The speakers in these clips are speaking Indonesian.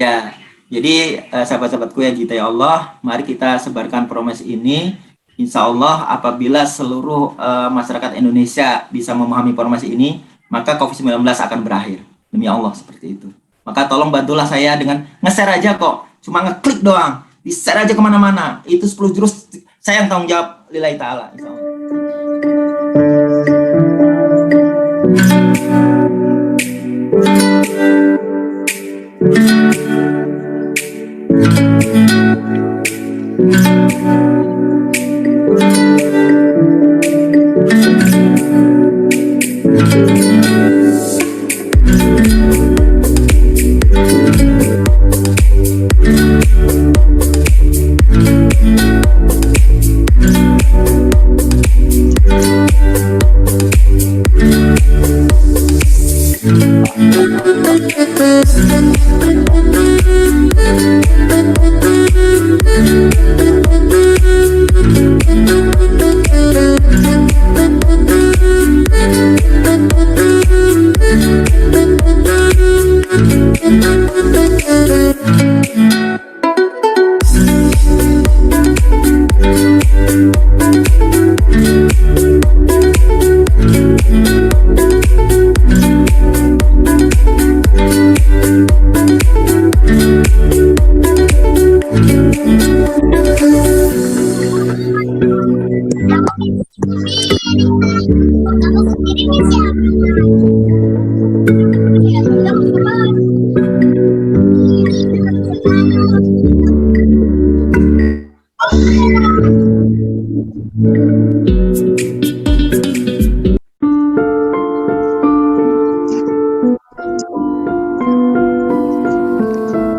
Ya, jadi sahabat-sahabatku yang cintai Allah, mari kita sebarkan promes ini. Insya Allah apabila seluruh masyarakat Indonesia bisa memahami promes ini, maka COVID-19 akan berakhir. Demi Allah seperti itu. Maka tolong bantulah saya dengan nge-share aja kok. Cuma ngeklik doang. Di-share aja kemana-mana. Itu 10 jurus saya yang tanggung jawab. Lillahi ta'ala. Insya Allah.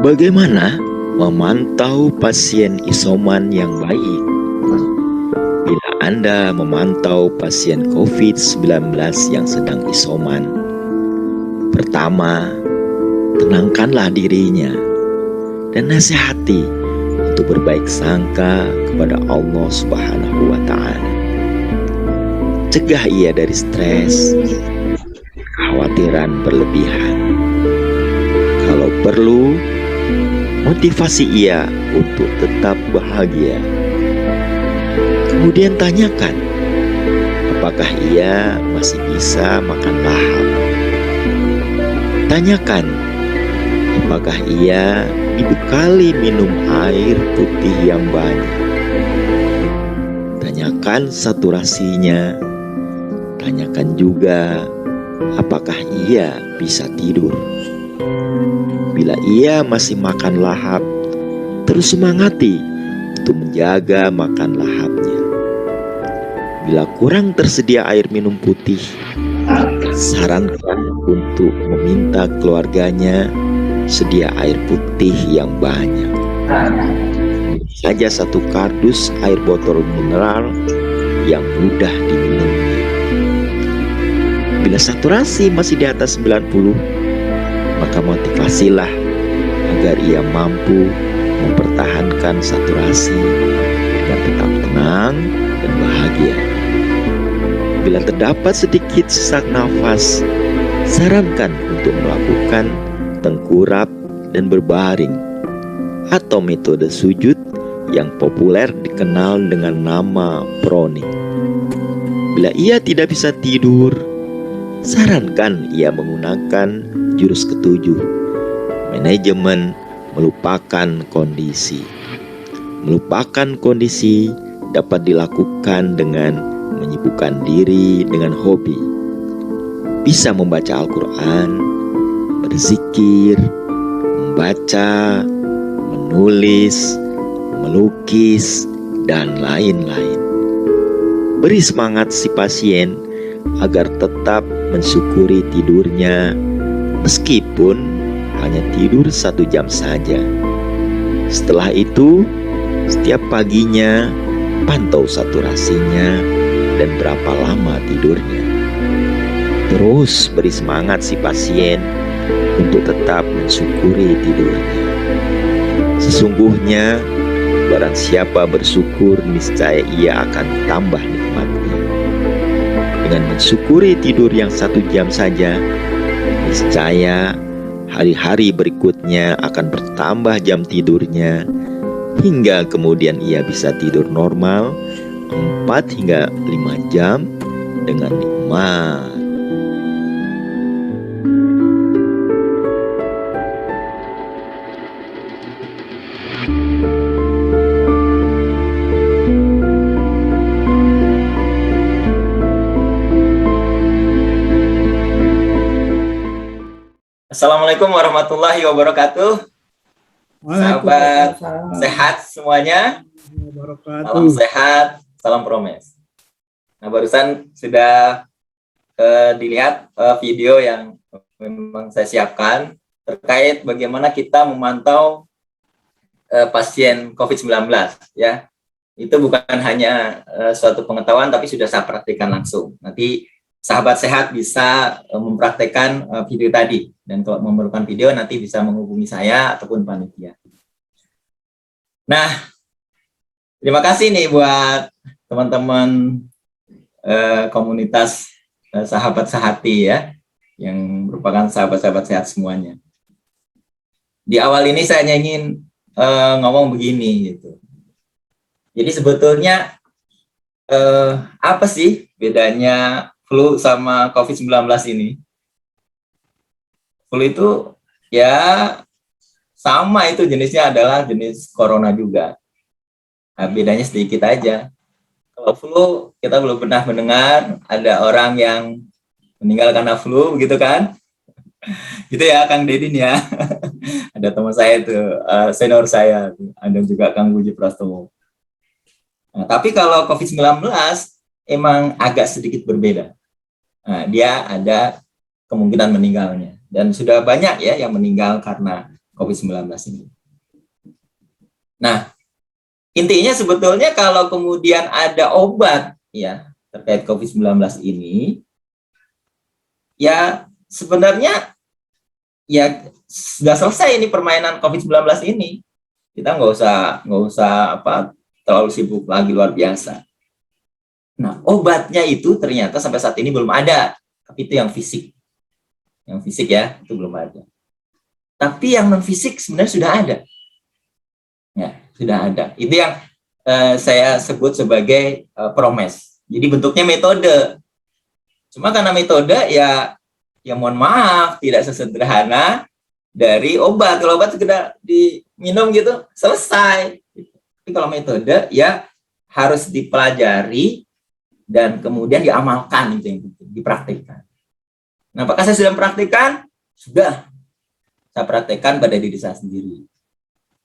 Bagaimana memantau pasien isoman yang baik? Bila Anda memantau pasien COVID-19 yang sedang isoman, pertama, tenangkanlah dirinya dan nasihati untuk berbaik sangka kepada Allah Subhanahu wa Ta'ala. Cegah ia dari stres, kekhawatiran berlebihan. Kalau perlu, motivasi ia untuk tetap bahagia. Kemudian tanyakan, apakah ia masih bisa makan lahap. Tanyakan, apakah ia dibekali minum air putih yang banyak. Tanyakan saturasinya. Tanyakan juga, apakah ia bisa tidur. Bila ia masih makan lahap, terus semangati untuk menjaga makan lahapnya. Bila kurang tersedia air minum putih, sarankan untuk meminta keluarganya sedia air putih yang banyak. Saja 1 kardus air botol mineral yang mudah diminumnya. Bila saturasi masih di atas 90, maka motivasilah agar ia mampu mempertahankan saturasi dan tetap tenang dan bahagia. Bila terdapat sedikit sesak nafas, sarankan untuk melakukan tengkurap dan berbaring atau metode sujud yang populer dikenal dengan nama proning. Bila ia tidak bisa tidur, sarankan ia menggunakan jurus ke-7, manajemen melupakan kondisi. Melupakan kondisi dapat dilakukan dengan menyibukkan diri dengan hobi. Bisa membaca Al-Quran, berzikir, membaca, menulis, melukis, dan lain-lain. Beri semangat si pasien agar tetap mensyukuri tidurnya, meskipun hanya tidur 1 jam saja. Setelah itu, setiap paginya pantau saturasinya dan berapa lama tidurnya. Terus beri semangat si pasien untuk tetap mensyukuri tidurnya. Sesungguhnya, barang siapa bersyukur, niscaya ia akan tambah nikmatnya. Dengan mensyukuri tidur yang 1 jam saja, niscaya Hari-hari berikutnya akan bertambah jam tidurnya, hingga kemudian ia bisa tidur normal 4 hingga 5 jam dengan nikmat. Assalamualaikum warahmatullahi wabarakatuh. Sahabat sehat semuanya. Salam sehat, salam promes. Nah, barusan sudah dilihat video yang memang saya siapkan terkait bagaimana kita memantau pasien COVID-19 ya. Itu bukan hanya suatu pengetahuan tapi sudah saya praktikkan langsung. Nanti sahabat sehat bisa mempraktekkan video tadi, dan kalau memerlukan video nanti bisa menghubungi saya ataupun panitia. Nah, terima kasih nih buat teman-teman komunitas sahabat sehati ya, yang merupakan sahabat-sahabat sehat semuanya. Di awal ini saya ingin ngomong begini gitu. Jadi sebetulnya apa sih bedanya flu sama COVID-19 ini? Flu itu ya sama, itu jenisnya adalah jenis corona juga. Nah, bedanya sedikit aja. Kalau flu kita belum pernah mendengar ada orang yang meninggal karena flu, begitu kan? Gitu ya Kang Dedin ya. Ada teman saya itu, senior saya, ada juga Kang Buji Prastowo. Nah, tapi kalau COVID-19 emang agak sedikit berbeda. Nah, dia ada kemungkinan meninggalnya. Dan sudah banyak ya yang meninggal karena COVID-19 ini. Nah, intinya sebetulnya kalau kemudian ada obat ya terkait COVID-19 ini, ya sebenarnya ya sudah selesai ini permainan COVID-19 ini. Kita nggak usah terlalu sibuk lagi luar biasa. Nah, obatnya itu ternyata sampai saat ini belum ada. Tapi itu yang fisik. Yang fisik ya, itu belum ada. Tapi yang non-fisik sebenarnya sudah ada. Ya, sudah ada. Itu yang saya sebut sebagai promes. Jadi bentuknya metode. Cuma karena metode ya mohon maaf, tidak sesederhana dari obat. Kalau obat sekedar diminum gitu, selesai. Tapi kalau metode ya harus dipelajari dan kemudian diamalkan, itu yang penting, dipraktikkan. Nah, apakah saya sudah mempraktikkan? Sudah. Saya praktekkan pada diri saya sendiri.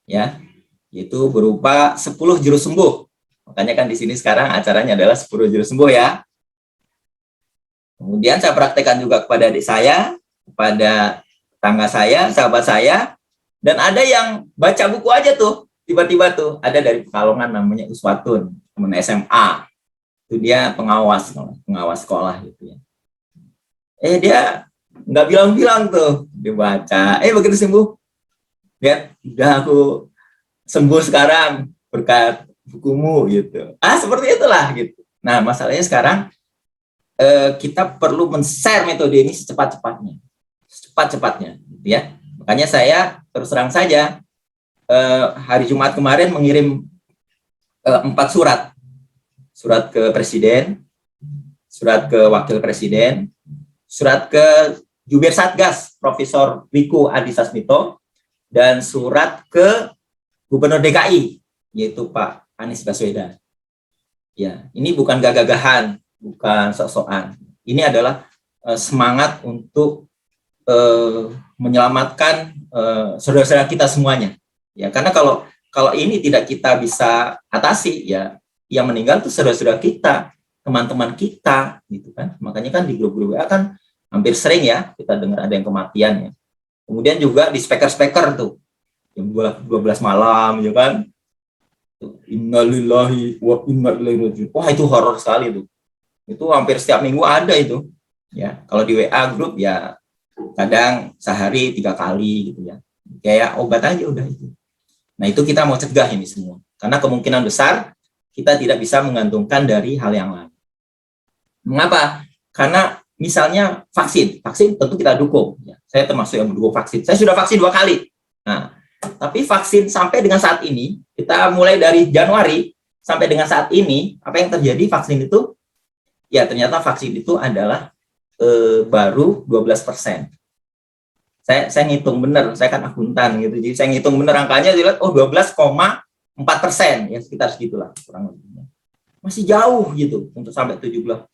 Ya, yaitu berupa 10 jurus sembuh. Makanya kan di sini sekarang acaranya adalah 10 jurus sembuh ya. Kemudian saya praktekkan juga kepada adik saya, kepada tetangga saya, sahabat saya, dan ada yang baca buku aja tuh, tiba-tiba tuh ada dari Pekalongan namanya Uswatun, teman SMA. Itu dia pengawas sekolah gitu ya. Dia nggak bilang-bilang tuh, dia baca, begitu sembuh, ya udah aku sembuh sekarang berkat bukumu gitu. Seperti itulah gitu. Nah, masalahnya sekarang kita perlu men-share metode ini secepat-cepatnya, gitu ya. Makanya saya terus terang saja hari Jumat kemarin mengirim 4 surat ke presiden, surat ke wakil presiden, surat ke Jubir Satgas Profesor Wiku Adhisa Smito, dan surat ke Gubernur DKI yaitu Pak Anies Baswedan. Ya, ini bukan gagah-gagahan, bukan sok-sokan. Ini adalah semangat untuk menyelamatkan saudara-saudara kita semuanya. Ya, karena kalau ini tidak kita bisa atasi, ya yang meninggal itu saudara-saudara kita, teman-teman kita, gitu kan. Makanya kan di grup-grup WA kan hampir sering ya kita dengar ada yang kematian ya. Kemudian juga di speaker-speaker tuh jam 12 malam, ya kan. Innalillahi wa inna ilaihi raji'un. Wah, itu horor sekali tuh. Itu hampir setiap minggu ada itu. Ya, kalau di WA grup ya kadang sehari 3 kali gitu ya. Kayak obat aja udah itu. Nah, itu kita mau cegah ini semua. Karena kemungkinan besar kita tidak bisa menggantungkan dari hal yang lain. Mengapa? Karena misalnya vaksin tentu kita dukung. Ya, saya termasuk yang mendukung vaksin. Saya sudah vaksin 2 kali. Nah, tapi vaksin sampai dengan saat ini, kita mulai dari Januari sampai dengan saat ini, apa yang terjadi vaksin itu? Ya ternyata vaksin itu adalah baru 12%. Saya ngitung bener, saya kan akuntan gitu, jadi saya ngitung bener angkanya, dilihat 12,4%, ya sekitar segitulah kurang lebihnya. Masih jauh gitu untuk sampai 70%.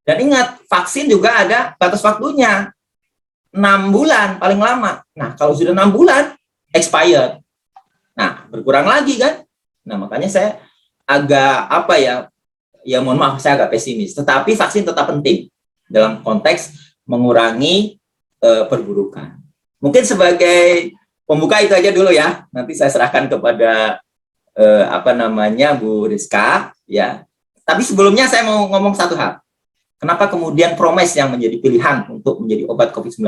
Dan ingat, vaksin juga ada batas waktunya, 6 bulan paling lama. Nah, kalau sudah 6 bulan, expired. Nah, berkurang lagi kan? Nah, makanya saya agak, ya mohon maaf, saya agak pesimis. Tetapi vaksin tetap penting dalam konteks mengurangi perburukan. Mungkin sebagai pembuka itu aja dulu ya. Nanti saya serahkan kepada Bu Rizka, ya. Tapi sebelumnya saya mau ngomong satu hal. Kenapa kemudian Promes yang menjadi pilihan untuk menjadi obat COVID-19?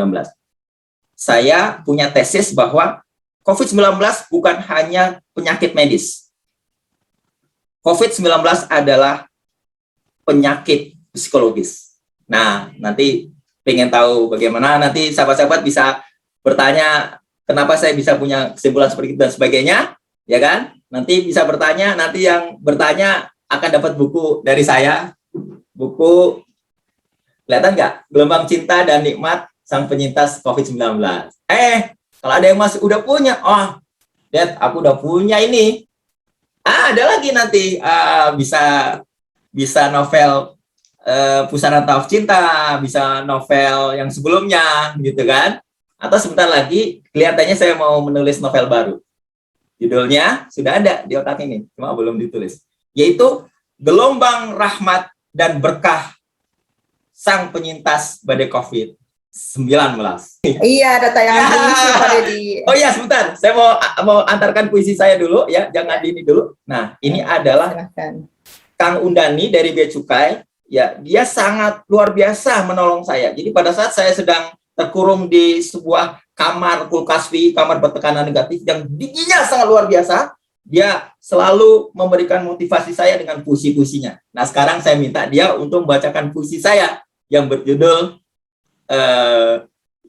Saya punya tesis bahwa COVID-19 bukan hanya penyakit medis. COVID-19 adalah penyakit psikologis. Nah, nanti pengen tahu bagaimana, nanti sahabat-sahabat bisa bertanya kenapa saya bisa punya kesimpulan seperti itu dan sebagainya, ya kan? Nanti bisa bertanya, nanti yang bertanya akan dapat buku dari saya, buku, kelihatan nggak? Gelombang Cinta dan Nikmat Sang Penyintas COVID-19. Kalau ada yang masih udah punya, oh, Dad, aku udah punya ini. Ada lagi nanti, bisa novel Pusara Tauf Cinta, bisa novel yang sebelumnya, gitu kan? Atau sebentar lagi, kelihatannya saya mau menulis novel baru. Judulnya sudah ada di otak ini, cuma belum ditulis. Yaitu Gelombang Rahmat dan Berkah Sang Penyintas Badai COVID-19. Iya, ada tayangan puisi pada di. Oh iya, sebentar. Saya mau antarkan puisi saya dulu, ya. Jangan di ini dulu. Nah, ini adalah Silahkan. Kang Undani dari Bea Cukai. Ya, dia sangat luar biasa menolong saya. Jadi pada saat saya sedang terkurung di sebuah kamar kulkasvi, kamar bertekanan negatif yang dinginnya sangat luar biasa, dia selalu memberikan motivasi saya dengan puisi-puisinya. Nah, sekarang saya minta dia untuk membacakan puisi saya yang berjudul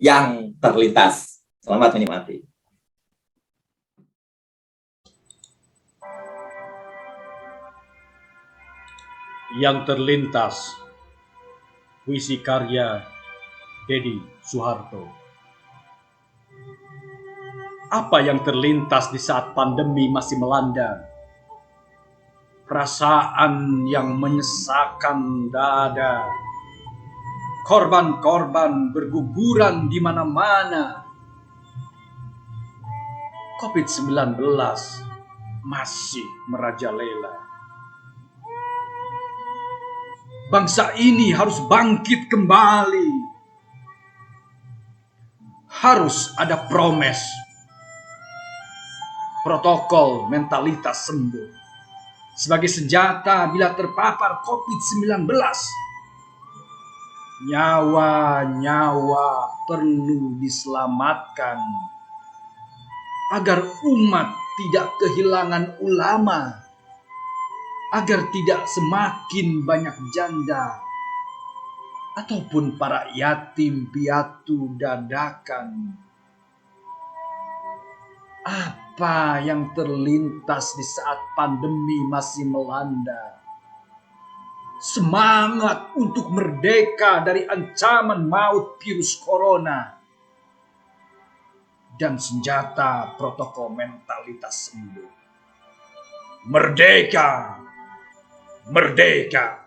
Yang Terlintas. Selamat menikmati. Yang Terlintas, puisi karya Dedi Soeharto. Apa yang terlintas di saat pandemi masih melanda? Perasaan yang menyesakan dada. Korban-korban berguguran di mana-mana. COVID-19 masih merajalela. Bangsa ini harus bangkit kembali. Harus ada Promes. Protokol mentalitas sembuh. Sebagai senjata bila terpapar COVID-19. Nyawa-nyawa perlu diselamatkan. Agar umat tidak kehilangan ulama. Agar tidak semakin banyak janda ataupun para yatim piatu dadakan. Apa yang terlintas di saat pandemi masih melanda? Semangat untuk merdeka dari ancaman maut virus corona dan senjata protokol mentalitas sembuh. Merdeka! Merdeka.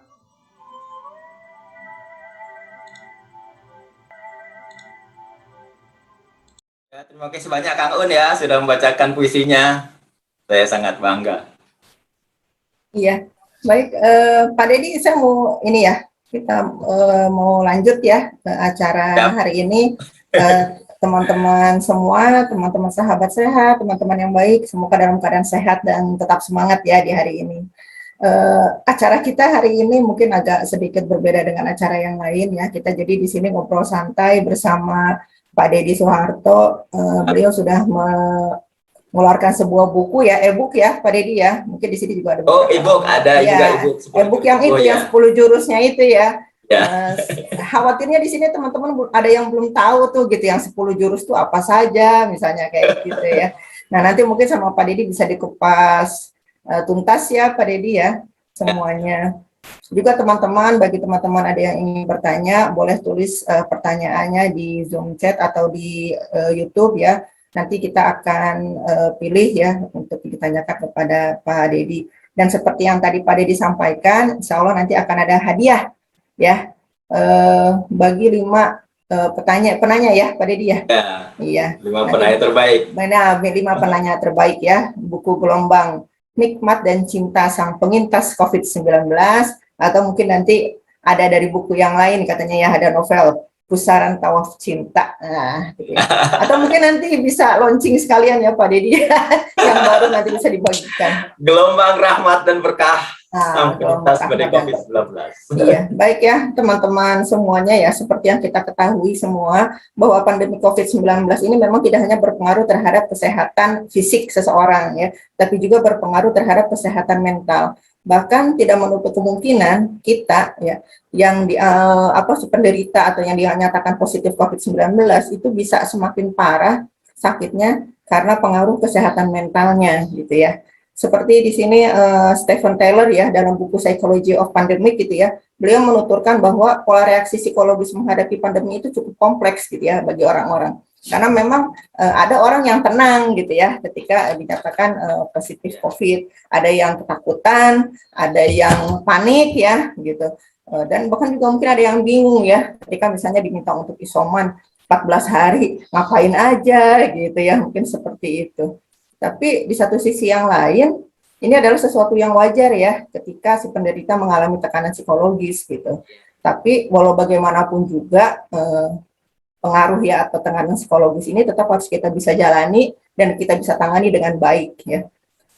Ya, terima kasih banyak Kang Un ya sudah membacakan puisinya. Saya sangat bangga. Iya, baik Pak Dedi, saya mau ini ya, kita mau lanjut ya ke acara hari ini. Teman-teman semua, teman-teman sahabat sehat, teman-teman yang baik, semoga dalam keadaan sehat dan tetap semangat ya di hari ini. Acara kita hari ini mungkin agak sedikit berbeda dengan acara yang lain ya. Kita jadi di sini ngobrol santai bersama Pak Dedi Soeharto. Beliau sudah mengeluarkan sebuah buku ya, e-book ya Pak Dedi ya. Mungkin di sini juga ada. Oh, e-book ada ya, juga e-book. E-book yang itu yang 10 jurusnya itu ya. Ya. Khawatirnya di sini teman-teman ada yang belum tahu tuh gitu, yang 10 jurus tuh apa saja, misalnya kayak gitu ya. Nah, nanti mungkin sama Pak Dedi bisa dikupas tuntas ya Pak Dedi ya, semuanya. Juga teman-teman, bagi teman-teman ada yang ingin bertanya, boleh tulis pertanyaannya di Zoom chat atau di YouTube ya. Nanti kita akan pilih ya untuk ditanyakan kepada Pak Dedi. Dan seperti yang tadi Pak Dedi sampaikan, insya Allah nanti akan ada hadiah ya bagi 5 penanya ya Pak Dedi ya. Iya. 5 penanya terbaik. Benar, 5 penanya terbaik ya. Buku Gelombang Nikmat dan Cinta Sang Pengintas COVID-19, atau mungkin nanti ada dari buku yang lain katanya ya, ada novel Pusaran Tawaf Cinta. Nah, gitu ya. Atau mungkin nanti bisa launching sekalian ya Pak Dedi yang baru nanti bisa dibagikan. Gelombang Rahmat dan Berkah Sang Pengintas badai COVID-19. Iya, baik ya teman-teman semuanya ya, seperti yang kita ketahui semua bahwa pandemi COVID-19 ini memang tidak hanya berpengaruh terhadap kesehatan fisik seseorang ya, tapi juga berpengaruh terhadap kesehatan mental. Bahkan tidak menutup kemungkinan kita ya yang penderita atau yang dinyatakan positif COVID-19 itu bisa semakin parah sakitnya karena pengaruh kesehatan mentalnya gitu ya. Seperti di sini Stephen Taylor ya dalam buku Psychology of Pandemic gitu ya, beliau menuturkan bahwa pola reaksi psikologis menghadapi pandemi itu cukup kompleks gitu ya bagi orang-orang. Karena memang ada orang yang tenang gitu ya ketika dinyatakan positif COVID, ada yang ketakutan, ada yang panik ya gitu, dan bahkan juga mungkin ada yang bingung ya ketika misalnya diminta untuk isoman 14 hari, ngapain aja gitu ya, mungkin seperti itu. Tapi di satu sisi yang lain, ini adalah sesuatu yang wajar ya ketika si penderita mengalami tekanan psikologis gitu. Tapi walau bagaimanapun juga pengaruh ya atau tekanan psikologis ini tetap harus kita bisa jalani dan kita bisa tangani dengan baik ya.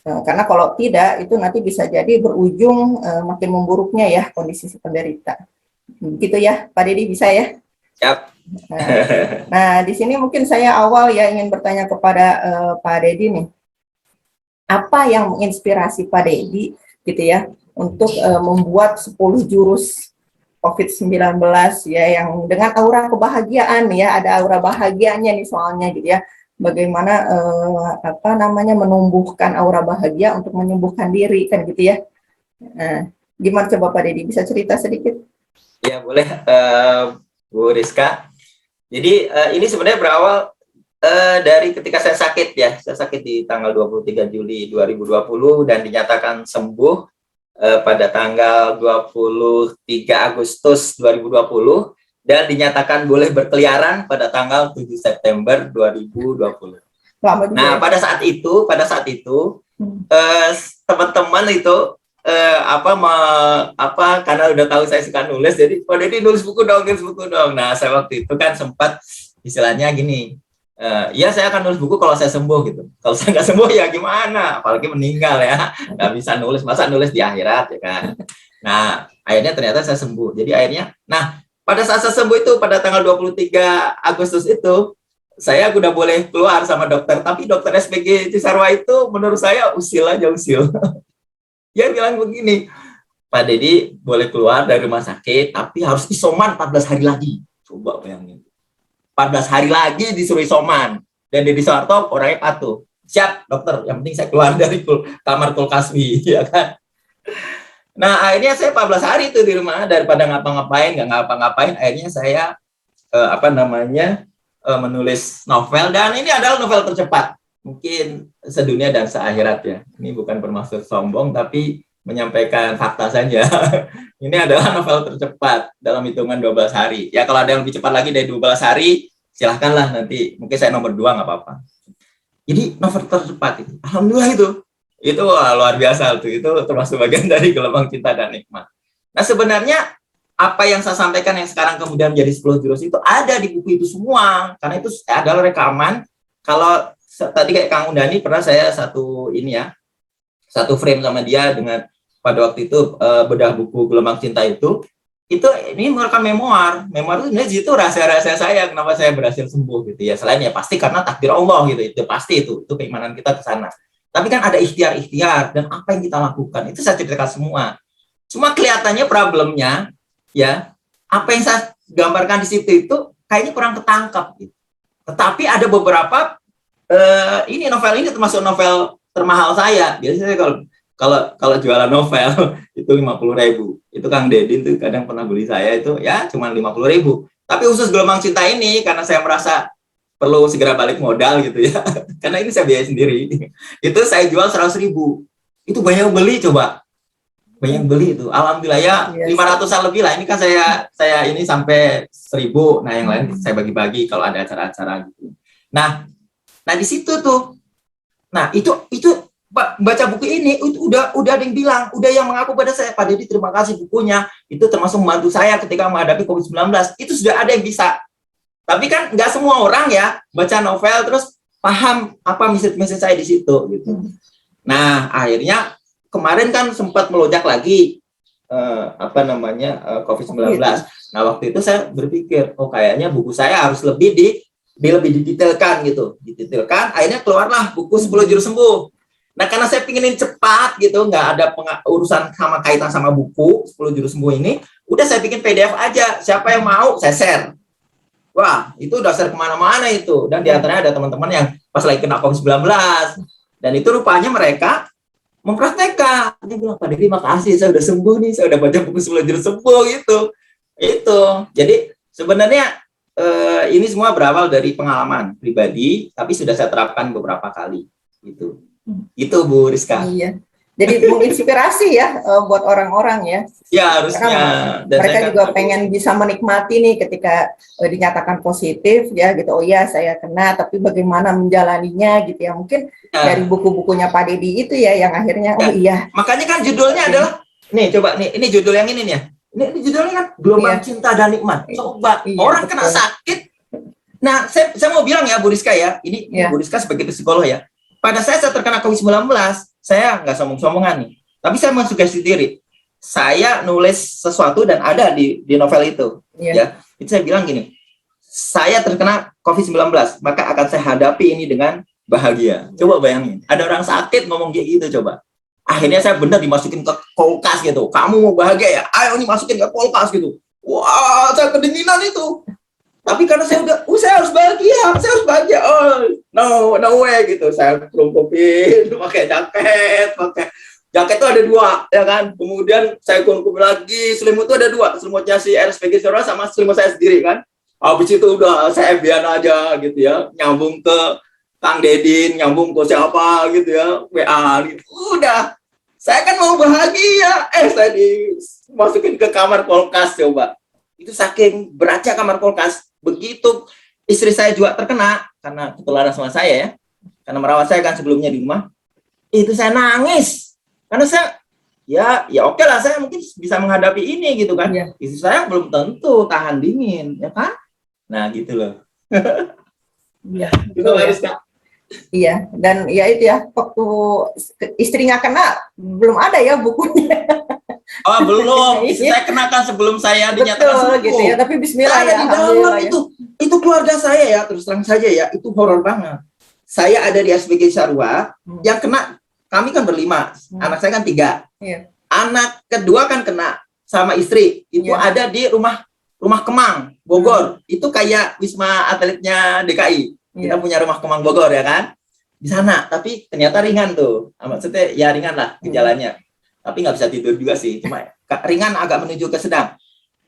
Karena kalau tidak itu nanti bisa jadi berujung makin memburuknya ya kondisi si penderita. Gitu ya, Pak Dedi, bisa ya? Yap. Nah, di sini mungkin saya awal ya ingin bertanya kepada Pak Dedi nih. Apa yang menginspirasi Pak Dedi gitu ya untuk membuat 10 jurus COVID-19 ya yang dengan aura kebahagiaan ya, ada aura bahagianya nih soalnya gitu ya. Bagaimana menumbuhkan aura bahagia untuk menyembuhkan diri kan gitu ya. Nah, gimana coba Pak Dedi bisa cerita sedikit? Ya boleh Bu Rizka. Jadi ini sebenarnya berawal dari ketika saya sakit ya. Saya sakit di tanggal 23 Juli 2020 dan dinyatakan sembuh pada tanggal 23 Agustus 2020 dan dinyatakan boleh berkeliaran pada tanggal 7 September 2020. Nah, pada saat itu teman-teman itu karena udah tahu saya suka nulis, jadi jadi nulis buku dong. Nah, saya waktu itu kan sempat istilahnya gini, ya saya akan nulis buku kalau saya sembuh gitu. Kalau saya nggak sembuh ya gimana, apalagi meninggal ya, nggak bisa nulis, masa nulis di akhirat ya kan. Nah, akhirnya ternyata saya sembuh. Jadi akhirnya, nah pada saat saya sembuh itu pada tanggal 23 Agustus itu saya udah boleh keluar sama dokter, tapi dokter SPG Cisarua itu menurut saya usil. Dia bilang begini, Pak Dedi boleh keluar dari rumah sakit, tapi harus isoman 14 hari lagi. Coba bayangin. 14 hari lagi disuruh isoman. Dan Dedi Soeharto orangnya patuh. Siap, dokter. Yang penting saya keluar dari kamar kulkasmi. Ya kan? Nah, akhirnya saya 14 hari itu di rumah. Daripada nggak ngapa-ngapain. Akhirnya saya menulis novel. Dan ini adalah novel tercepat. Mungkin sedunia dan seakhirat ya. Ini bukan bermaksud sombong, tapi menyampaikan fakta saja. Ini adalah novel tercepat dalam hitungan 12 hari. Ya kalau ada yang lebih cepat lagi dari 12 hari, silahkanlah nanti. Mungkin saya nomor 2 nggak apa-apa. Jadi novel tercepat itu. Alhamdulillah itu luar biasa tuh. Itu termasuk bagian dari Gelombang Cinta dan Nikmat. Nah sebenarnya apa yang saya sampaikan yang sekarang kemudian menjadi 10 jurus itu ada di buku itu semua. Karena itu adalah rekaman. Kalau tadi kayak Kang Undani pernah saya satu frame sama dia dengan pada waktu itu bedah buku Gelombang Cinta itu ini merekam memoir itu rahasia-rahasia saya kenapa saya berhasil sembuh gitu ya, selain ya pasti karena takdir Allah gitu, itu pasti itu keimanan kita ke sana, tapi kan ada ikhtiar dan apa yang kita lakukan itu saya ceritakan semua. Cuma kelihatannya problemnya ya apa yang saya gambarkan di situ itu kayaknya kurang ketangkap gitu. Tetapi ada beberapa ini novel ini termasuk novel termahal saya. Biasanya kalau jualan novel itu 50.000. Itu Kang Dedin tuh kadang pernah beli saya itu ya cuma 50.000. Tapi khusus Gelombang Cinta ini karena saya merasa perlu segera balik modal gitu ya. Karena ini saya biaya sendiri. Itu saya jual 100.000. Itu banyak yang beli coba. Banyak yang beli itu. Alhamdulillah ya 500-an lebih lah. Ini kan saya ini sampai 1.000. Nah, yang lain saya bagi-bagi kalau ada acara-acara gitu. Nah di situ tuh. Nah, itu baca buku ini itu udah ada yang bilang, udah yang mengaku pada saya, Pak Dedi terima kasih bukunya. Itu termasuk membantu saya ketika menghadapi COVID-19. Itu sudah ada yang bisa. Tapi kan nggak semua orang ya baca novel terus paham apa message saya di situ gitu. Nah, akhirnya kemarin kan sempat melonjak lagi COVID-19. Nah, waktu itu saya berpikir, oh kayaknya buku saya harus lebih lebih didetailkan gitu. Didetailkan, akhirnya keluarlah buku 10 Jurus Sembuh. Nah, karena saya pinginin cepat gitu, nggak ada urusan sama kaitan sama buku 10 Jurus Sembuh ini, udah saya bikin PDF aja. Siapa yang mau, saya share. Wah, itu udah share kemana-mana itu. Dan diantaranya ada teman-teman yang pas lagi kena COVID-19. Dan itu rupanya mereka mempraktekkan. Dia bilang, Pak Dedi makasih, saya udah sembuh nih, saya udah baca buku 10 Jurus Sembuh gitu. Itu. Jadi sebenarnya ini semua berawal dari pengalaman pribadi, tapi sudah saya terapkan beberapa kali. Gitu. Itu Bu Rizka. Iya. Jadi menginspirasi ya buat orang-orang ya. Ya harusnya. Dan mereka juga pengen bisa menikmati nih ketika dinyatakan positif ya gitu. Oh iya saya kena, tapi bagaimana menjalaninya gitu ya. Mungkin dari buku-bukunya Pak Dedi itu ya yang akhirnya oh iya. Makanya kan judulnya adalah nih coba nih ini judul yang ini nih ya. Ini judulnya kan Gelombang Cinta dan Nikmat. Coba orang kena sakit. Nah saya mau bilang ya Bu Rizka ya. Ini Bu Rizka sebagai psikolog ya. Pada saya terkena COVID-19, saya nggak sombong-sombongan nih. Tapi saya mensugesti diri. Saya nulis sesuatu dan ada di novel itu. Ya, itu saya bilang gini, saya terkena COVID-19, maka akan saya hadapi ini dengan bahagia. Coba bayangin, ada orang sakit ngomong kayak gitu coba. Akhirnya saya benar dimasukin ke kulkas gitu. Kamu mau bahagia ya? Ayo nih masukin ke kulkas gitu. Wah, saya kedinginan itu. Tapi karena saya harus bahagia, oh no way gitu, saya kerungkupin, pakai jaket itu ada 2 ya kan, kemudian saya kerungkupin lagi, selimut itu ada 2, selimutnya si RSPG Saudara sama selimut saya sendiri kan, habis itu udah saya biar aja gitu ya, nyambung ke Kang Dedin, nyambung ke siapa gitu ya, WA gitu, udah, saya kan mau bahagia, saya dimasukin ke kamar kulkas coba, itu saking beratnya kamar kulkas. Begitu istri saya juga terkena karena ketularan sama saya ya, karena merawat saya kan sebelumnya di rumah, itu saya nangis karena saya ya oke lah saya mungkin bisa menghadapi ini gitu kan, istri saya belum tentu tahan dingin ya kan, nah gitu loh. Iya itu harus ya. Iya, dan ya itu ya waktu istrinya kena belum ada ya bukunya. Oh belum, saya kenakan sebelum saya dinyatakan sembuh. Gitu ya, tapi Bismillah ada ya. Di dalam itu keluarga saya ya, terus terang saja ya, itu horor banget. Saya ada di SPG Sarwa, yang kena, kami kan berlima, anak saya kan 3. Anak kedua kan kena sama istri, itu ada di rumah Kemang, Bogor. Itu kayak Wisma Atletnya DKI. Kita punya rumah Kemang Bogor ya kan, di sana. Tapi ternyata ringan tuh, maksudnya ya ringan lah gejalanya. Tapi nggak bisa tidur juga sih, cuma ringan agak menuju ke sedang.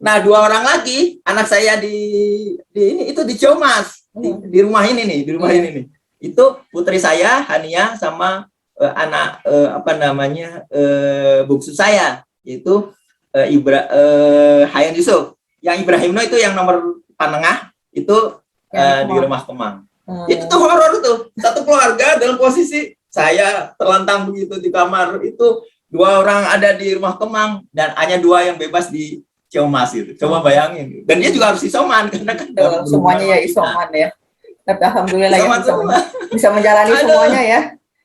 Nah 2 orang lagi, anak saya itu di Ciamas, di rumah ini nih, Itu putri saya, Hania, sama anak bungsu saya, yaitu Hayan Yusuf. Yang Ibrahimno itu yang nomor panengah itu di rumah Kemang. Itu tuh horor tuh, satu keluarga dalam posisi saya terlentang begitu di kamar itu. 2 orang ada di rumah Kemang dan hanya 2 yang bebas di Ciamas itu. Coba bayangin. Dan dia juga harus isoman karena kan semuanya ya isoman ya. Tapi alhamdulillah ya bisa menjalani semuanya ya.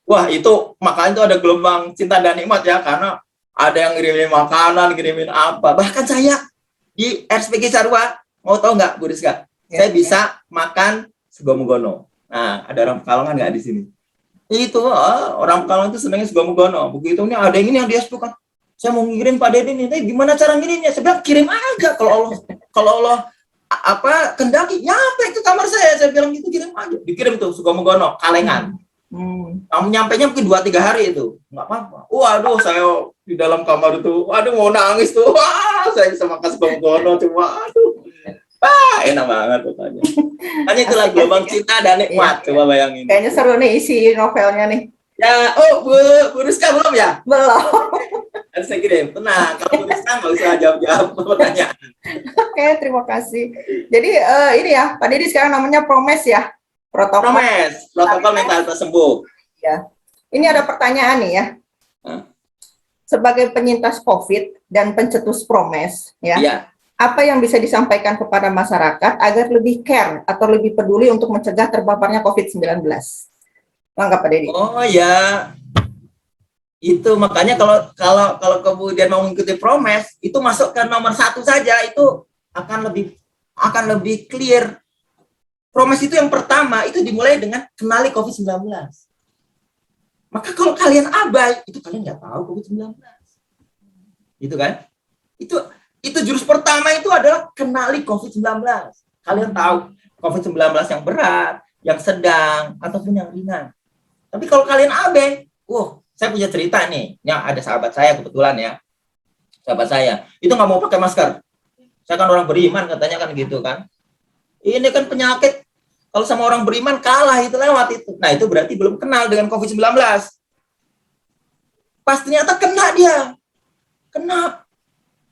Wah, itu makanya itu ada Gelombang Cinta dan Nikmat ya, karena ada yang ngirimin makanan, ngirimin apa. Bahkan saya di RSPG Sarwa, mau tahu nggak Bu Rizka? Saya bisa makan sego mugono. Nah, ada orang Pekalongan nggak di sini? Itu orang Pekalongan itu senangnya sego mugono. Begitu ini ada yang ini yang dia suka. saya mau ngirim Pak Deddy nih, gimana cara ngirimnya? Saya bilang kirim aja, kalau Allah kendaki nyampe ke kamar saya bilang gitu, kirim aja. Dikirim tuh Sukomogono, Kalengan. Kamu nyampainya mungkin 2-3 hari itu, nggak apa-apa. Waduh, saya di dalam kamar itu, waduh mau nangis tuh. Wah, saya bisa makan Sukomogono, cuma aduh. Enak banget pokoknya. Hanya itulah gelombang cinta dan nikmat. Coba bayangin. Kayaknya seru nih isi novelnya nih. Ya, Bu Rizka belum ya? Belum. Harus saya kirim. Tenang, kalau Bu Rizka nggak usah jawab-jawab pertanyaan. Oke, terima kasih. Jadi ini ya, Pak Deddy sekarang namanya Promes ya, protokol mental tersembuh. ya. Ini ada pertanyaan nih ya. Sebagai penyintas COVID dan pencetus Promes ya. Iya. Apa yang bisa disampaikan kepada masyarakat agar lebih care atau lebih peduli untuk mencegah terpaparnya COVID-19? Mangga Pak Deddy. Oh ya, itu makanya kalau kemudian mau mengikuti Promes, itu masuk ke nomor 1 saja, itu akan lebih clear. Promes itu yang pertama, itu dimulai dengan kenali COVID-19. Maka kalau kalian abai, itu kalian nggak tahu COVID-19. Gitu kan? Itu jurus pertama itu adalah kenali COVID-19. Kalian tahu COVID-19 yang berat, yang sedang, ataupun yang ringan. Tapi kalau kalian abai, saya punya cerita nih. Ya, ada sahabat saya kebetulan ya. Sahabat saya, itu nggak mau pakai masker. Saya kan orang beriman katanya kan gitu kan. Ini kan penyakit, kalau sama orang beriman kalah itu lewat itu. Nah itu berarti belum kenal dengan COVID-19. Pas ternyata kena dia. Kena.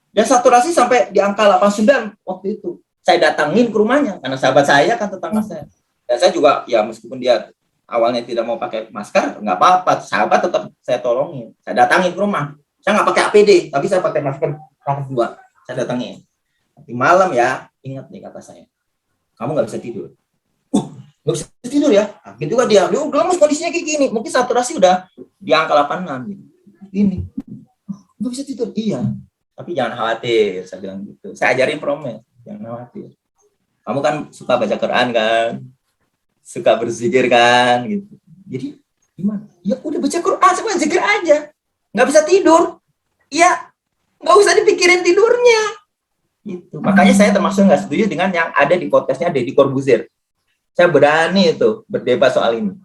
Dan saturasi sampai di angka 89 waktu itu. Saya datangin ke rumahnya, karena sahabat saya kan tetangga saya. Dan saya juga, ya meskipun dia awalnya tidak mau pakai masker, nggak apa-apa. Sahabat tetap saya tolongin. Saya datangin ke rumah. Saya nggak pakai APD, tapi saya pakai masker lapis 2. Saya datangin. Nanti malam ya, ingat nih kata saya. Kamu nggak bisa tidur. Nggak bisa tidur ya? Akhirnya juga dia udah lemes kondisinya kayak gini. Mungkin saturasi udah di angka 86 gitu. Gini. Nggak bisa tidur. Iya. Tapi jangan khawatir, saya bilang gitu. Saya ajarin Promes, jangan khawatir. Kamu kan suka baca Quran kan? Suka berzikir kan? Gitu. Jadi gimana? Ya udah baca Quran, semua zikir aja. Nggak bisa tidur. Iya. Nggak usah dipikirin tidurnya. Gitu. Makanya saya termasuk nggak setuju dengan yang ada di podcastnya Deddy Corbuzier. Saya berani itu berdebat soal ini.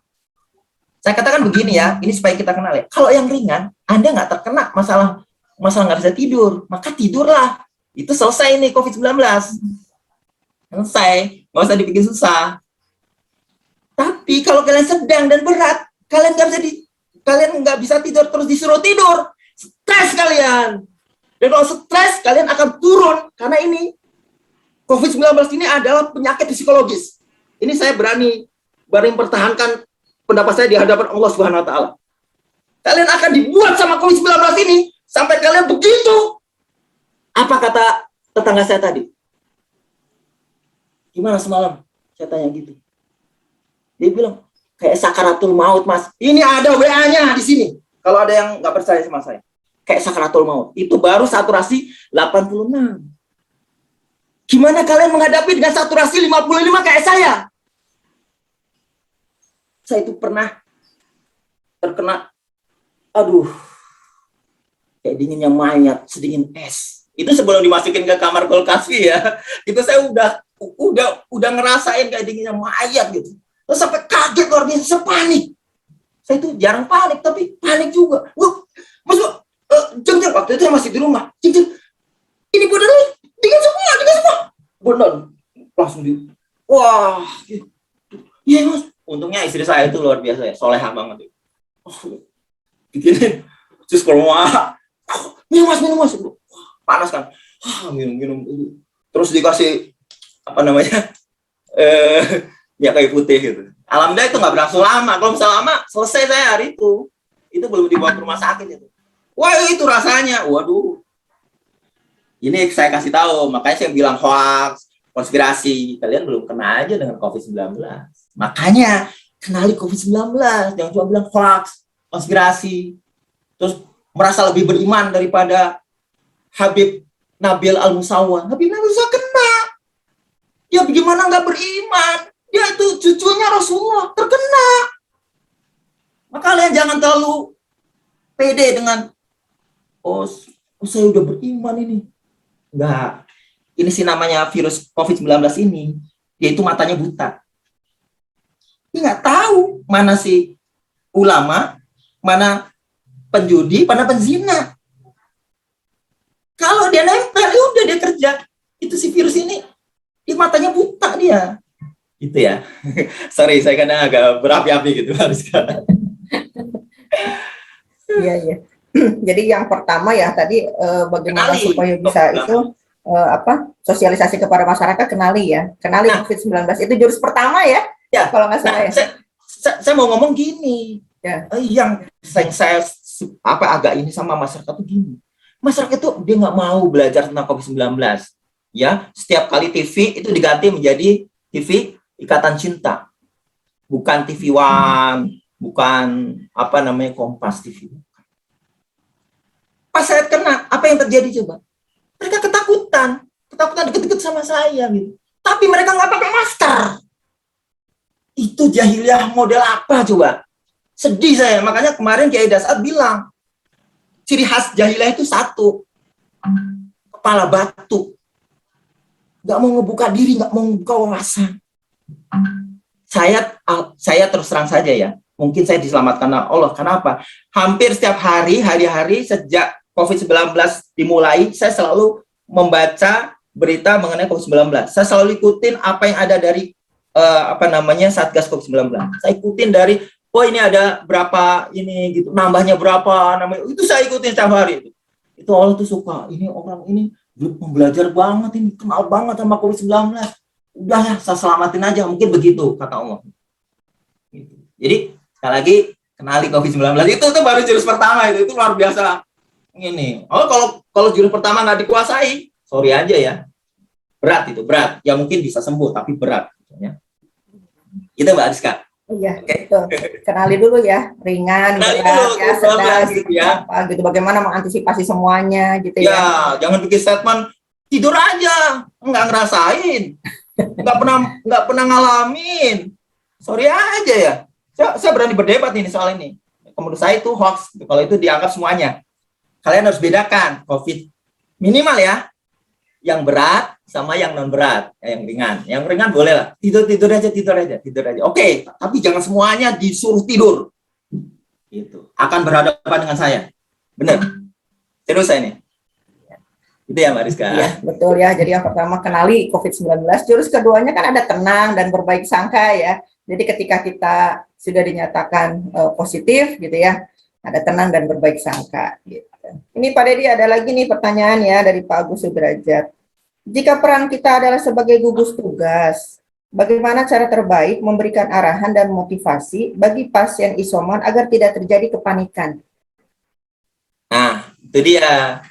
Saya katakan begini ya, ini supaya kita kenal ya. Kalau yang ringan, Anda nggak terkena masalah nggak bisa tidur, maka tidurlah. Itu selesai nih COVID-19. Selesai, nggak usah dibikin susah. Tapi kalau kalian sedang dan berat, kalian nggak bisa tidur terus disuruh tidur, stres kalian. Dan kalau stres, kalian akan turun karena ini COVID-19 ini adalah penyakit psikologis. Ini saya berani mempertahankan pendapat saya di hadapan Allah Subhanahu Wa Taala. Kalian akan dibuat sama COVID-19 ini sampai kalian begitu. Apa kata tetangga saya tadi? Gimana semalam? Saya tanya gitu. Dia bilang, kayak sakaratul maut, Mas. Ini ada WA-nya di sini. Kalau ada yang nggak percaya sama saya. Kayak sakaratul maut. Itu baru saturasi 86. Gimana kalian menghadapi dengan saturasi 55 kayak saya? Saya itu pernah terkena, kayak dinginnya mayat, sedingin es. Itu sebelum dimasukin ke kamar kulkas ya. Itu saya udah ngerasain kayak dinginnya mayat gitu. Terus sampai kaget luar biasa, saya panik. Saya itu jarang panik, tapi panik juga. Mas, jeng, waktu itu saya masih di rumah. Jeng, ini beneran dingin semua. Bener, langsung wah, gitu. Iya Mas. Untungnya istri saya itu luar biasa ya, soleha banget. Bikinin, terus kalau minum mas, panas kan, minum, terus dikasih minyak kayu putih gitu. Alhamdulillah itu nggak berlangsung lama. Kalau misalnya lama, selesai saya hari itu belum dibawa ke rumah sakit itu. Wah itu rasanya, waduh. Ini saya kasih tahu, makanya saya bilang hoax, konspirasi. Kalian belum kena aja dengan COVID-19. Makanya kenali COVID-19, jangan cuma bilang hoax, konspirasi. Terus merasa lebih beriman daripada Habib Nabil Al-Musawwar. Habib Nabil Musawwar kena. Ya bagaimana nggak beriman? Dia itu cucunya Rasulullah terkena. Maka kalian jangan terlalu pede dengan oh, saya udah beriman ini. Enggak. Ini sih namanya virus COVID-19 ini, dia itu matanya buta. Dia nggak tahu mana si ulama, mana penjudi, mana penzina. Kalau dia nempel, ya udah dia kerja. Itu si virus ini, dia matanya buta dia. Itu ya. Sorry, saya kadang agak berapi-api gitu. Iya, iya. Jadi yang pertama ya tadi bagaimana Kenali. supaya bisa itu sosialisasi kepada masyarakat, kenali Nah. COVID-19 itu jurus pertama ya, Ya. kalau nggak salah ya. Saya mau ngomong gini. Ya. Yang saya agak ini sama masyarakat tuh gini. Masyarakat itu dia nggak mau belajar tentang COVID-19. Ya, setiap kali TV itu diganti menjadi TV Ikatan Cinta. Bukan TV One, bukan Kompas TV. Pas saya kena, apa yang terjadi coba? Mereka ketakutan deket-deket sama saya gitu. Tapi mereka nggak pakai masker. Itu jahiliyah model apa coba? Sedih saya, makanya kemarin Kiai Dasar bilang, ciri khas jahiliyah itu satu, kepala batu, nggak mau ngebuka diri, nggak mau ngebuka wawasan. Saya terus terang saja ya, mungkin saya diselamatkan Allah. Kenapa? Hampir setiap hari-hari sejak COVID-19 dimulai, saya selalu membaca berita mengenai COVID-19. Saya selalu ikutin apa yang ada dari Satgas COVID-19. Saya ikutin dari ini ada berapa ini gitu, nambahnya berapa namanya. Itu saya ikutin setiap hari. Itu Allah tuh suka. Ini orang ini belajar banget, ini kenal banget sama COVID-19. Udah ya, saya selamatin aja, mungkin begitu kata Allah. Jadi sekali lagi kenali COVID-19 itu tuh baru jurus pertama, itu luar biasa. Ini kalau jurus pertama nggak dikuasai, sorry aja ya, berat. Ya mungkin bisa sembuh tapi berat ya. Itu Mbak Ariska. Iya, betul. Kenali dulu ya, ringan, berat, ya, sedang, gitu ya. Gitu. Bagaimana mengantisipasi semuanya, gitu ya. Ya, jangan bikin statement tidur aja, nggak ngerasain, nggak pernah ngalamin. Sorry aja ya. Saya berani berdebat ini soal ini. Menurut saya itu hoax. Kalau itu dianggap semuanya. Kalian harus bedakan COVID minimal ya, yang berat sama yang non berat, yang ringan. Yang ringan boleh lah, tidur aja. Oke, tapi jangan semuanya disuruh tidur. Itu akan berhadapan dengan saya. Benar. Terus saya ini. Itu ya Mbak Rizka. Iya, betul ya. Jadi yang pertama kenali COVID-19. Jurus keduanya kan ada tenang dan berbaik sangka ya. Jadi ketika kita sudah dinyatakan positif gitu ya, ada tenang dan berbaik sangka. Gitu. Ini Pak Dedi ada lagi nih pertanyaan ya dari Pak Agus Sudrajat. Jika peran kita adalah sebagai gugus tugas, bagaimana cara terbaik memberikan arahan dan motivasi bagi pasien isoman agar tidak terjadi kepanikan? Nah, itu dia.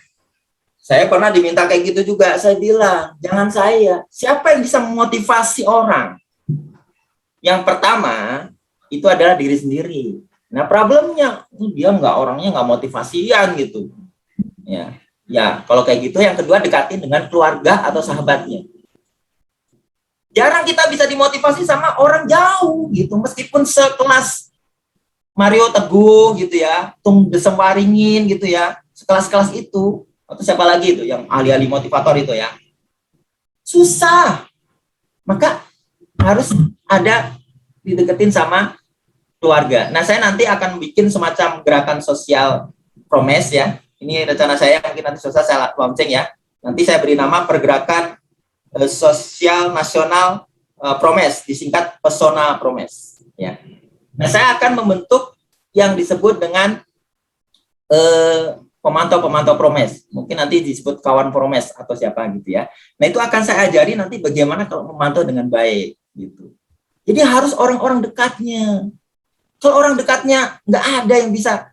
Saya pernah diminta kayak gitu juga. Saya bilang, jangan saya. Siapa yang bisa memotivasi orang? Yang pertama, itu adalah diri sendiri. Nah, problemnya, dia orangnya nggak motivasian gitu. Ya, kalau kayak gitu, yang kedua dekatin dengan keluarga atau sahabatnya. Jarang kita bisa dimotivasi sama orang jauh gitu, meskipun sekelas Mario Teguh gitu ya, Tung Desem Waringin gitu ya, sekelas-kelas itu, atau siapa lagi itu yang ahli-ahli motivator itu ya. Susah. Maka harus ada dideketin sama keluarga. Nah, saya nanti akan bikin semacam gerakan sosial promes ya. Ini rencana saya, mungkin nanti saya launching ya. Nanti saya beri nama pergerakan sosial nasional promes, disingkat Pesona Promes. Ya. Nah, saya akan membentuk yang disebut dengan pemantau-pemantau promes. Mungkin nanti disebut kawan promes atau siapa gitu ya. Nah, itu akan saya ajari nanti bagaimana kalau memantau dengan baik gitu. Jadi harus orang-orang dekatnya. Kalau orang dekatnya nggak ada yang bisa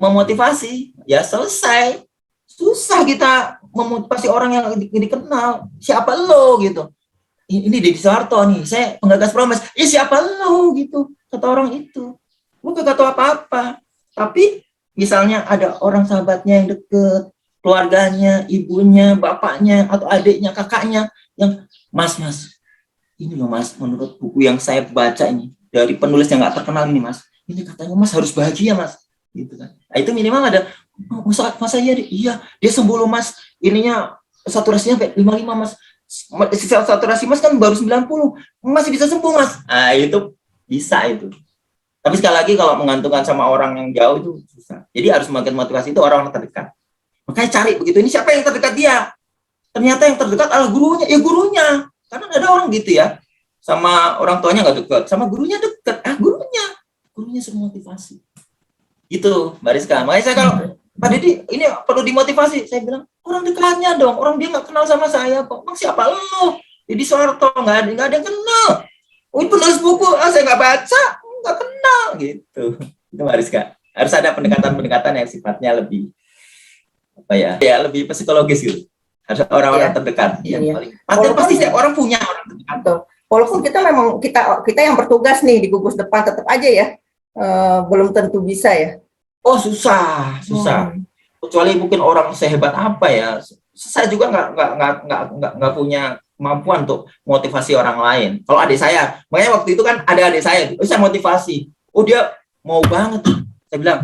memotivasi, ya selesai. Susah kita memotivasi orang yang dikenal. Siapa lo gitu? Ini Deddy Soeharto nih, saya penggagas promes. Siapa lo gitu? Kata orang itu. Gue gak tahu apa-apa. Tapi misalnya ada orang sahabatnya yang deket, keluarganya, ibunya, bapaknya, atau adiknya, kakaknya, yang mas, ini loh mas, menurut buku yang saya baca ini, dari penulis yang nggak terkenal ini mas, ini katanya mas harus bahagia mas, gitu kan. Nah, itu minimal ada "Oh, masa iya, iya dia sembuh loh mas, ininya saturasinya sampai 55 mas, saturasi mas kan baru 90, masih bisa sembuh mas." Nah itu bisa itu. Tapi sekali lagi kalau menggantungkan sama orang yang jauh itu susah. Jadi harus semakin motivasi itu orang terdekat. Makanya cari begitu, ini siapa yang terdekat dia? Ternyata yang terdekat adalah gurunya, ya gurunya. Karena ada orang gitu ya, sama orang tuanya nggak dekat, sama gurunya dekat. Gurunya suruh motivasi. Gitu, Mbak Rizka. Makanya saya kalau Pak Deddy ini perlu dimotivasi, saya bilang orang dekatnya dong, orang dia nggak kenal sama saya kok. Bang siapa lo? Jadi Soeharto nggak ada yang kenal. Oh penulis buku, saya nggak baca, nggak kenal gitu. Itu Mbak Rizka. Harus ada pendekatan-pendekatan yang sifatnya lebih apa ya lebih psikologis gitu. Harus orang-orang terdekat. Yang paling pasti setiap orang punya orang terdekat. Walaupun kita memang kita yang bertugas nih di gugus depan tetap aja ya belum tentu bisa ya. Oh susah. Kecuali mungkin orang sehebat apa ya. Saya juga nggak punya kemampuan untuk motivasi orang lain. Kalau adik saya, makanya waktu itu kan ada adik saya, saya motivasi. Oh dia mau banget. Saya bilang,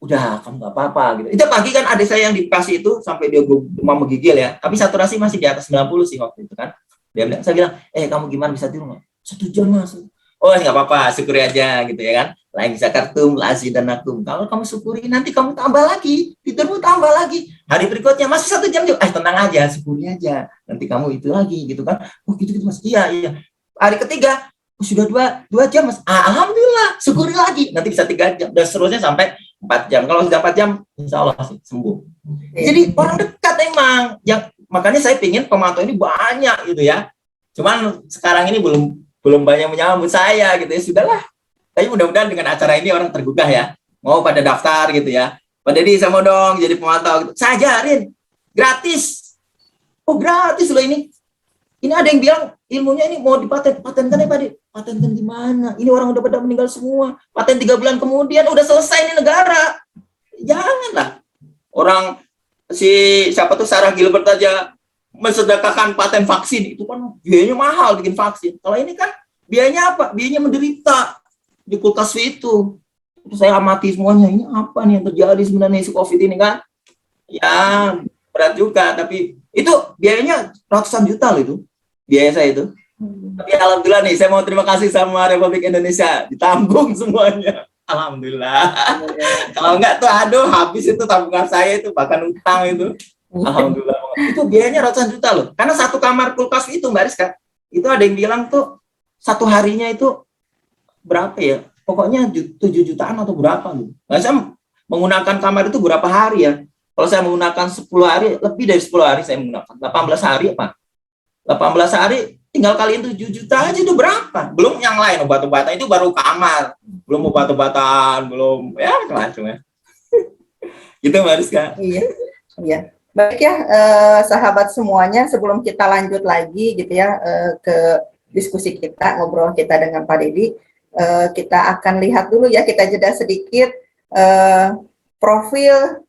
udah kamu nggak apa-apa gitu. Itu pagi kan adik saya yang dikasih itu sampai dia demam menggigil ya. Tapi saturasi masih di atas 90 sih waktu itu kan. Saya bilang, kamu gimana bisa tidur nggak? 1 jam mas. Oh nggak apa-apa, syukuri aja gitu ya kan. Lain zakartum, lazidanakum. Kalau kamu syukuri, nanti kamu tambah lagi, tidurmu tambah lagi. Hari berikutnya masih 1 jam juga. Tenang aja, syukuri aja. Nanti kamu itu lagi gitu kan. Oh gitu mas. Iya. Hari ketiga sudah 2 jam mas. Alhamdulillah, syukuri lagi. Nanti bisa 3 jam dan seterusnya sampai 4 jam. Kalau sudah 4 jam, insya Allah sih sembuh. Jadi orang dekat emang. Makanya saya pingin pemantau ini banyak gitu ya. Cuman sekarang ini belum banyak menyambut saya gitu ya. Sudahlah. Tapi mudah-mudahan dengan acara ini orang tergugah ya. Mau pada daftar gitu ya. Pak Deddy saya mau dong jadi pemantau gitu. Saya ajarin. Gratis. Oh gratis loh ini. Ini ada yang bilang ilmunya ini mau dipatenkan ya Pak Deddy. Patenkan di mana? Ini orang udah pada meninggal semua. Paten 3 bulan kemudian udah selesai ini negara. Janganlah. Orang siapa tuh Sarah Gilbert aja mensedekahkan paten vaksin. Itu kan biayanya mahal bikin vaksin. Kalau ini kan biayanya apa? Biayanya menderita. Di kulkas itu saya amati semuanya, ini apa nih yang terjadi sebenarnya si COVID ini kan ya berat juga, tapi itu biayanya ratusan juta loh itu biaya saya itu. Tapi alhamdulillah nih saya mau terima kasih sama Republik Indonesia ditanggung semuanya, alhamdulillah. Kalau enggak tuh aduh habis itu tabungan saya itu bahkan utang itu. Alhamdulillah itu biayanya ratusan juta loh, karena satu kamar kulkas itu Mbak Rizka itu ada yang bilang tuh 1 harinya itu berapa ya? Pokoknya 7 jutaan atau berapa gitu. Nah, saya menggunakan kamar itu berapa hari ya? Kalau saya menggunakan 10 hari, lebih dari 10 hari saya menggunakan. 18 hari apa? 18 hari tinggal kaliin 7 juta aja itu berapa? Belum yang lain, obat-obatan itu baru kamar. Belum obat-obatan, belum ya macam-macam ya. Gitu Mbak Rizka. Iya. Baik ya, sahabat semuanya, sebelum kita lanjut lagi gitu ya ke diskusi kita, ngobrol kita dengan Pak Deddy, kita akan lihat dulu ya, kita jeda sedikit profil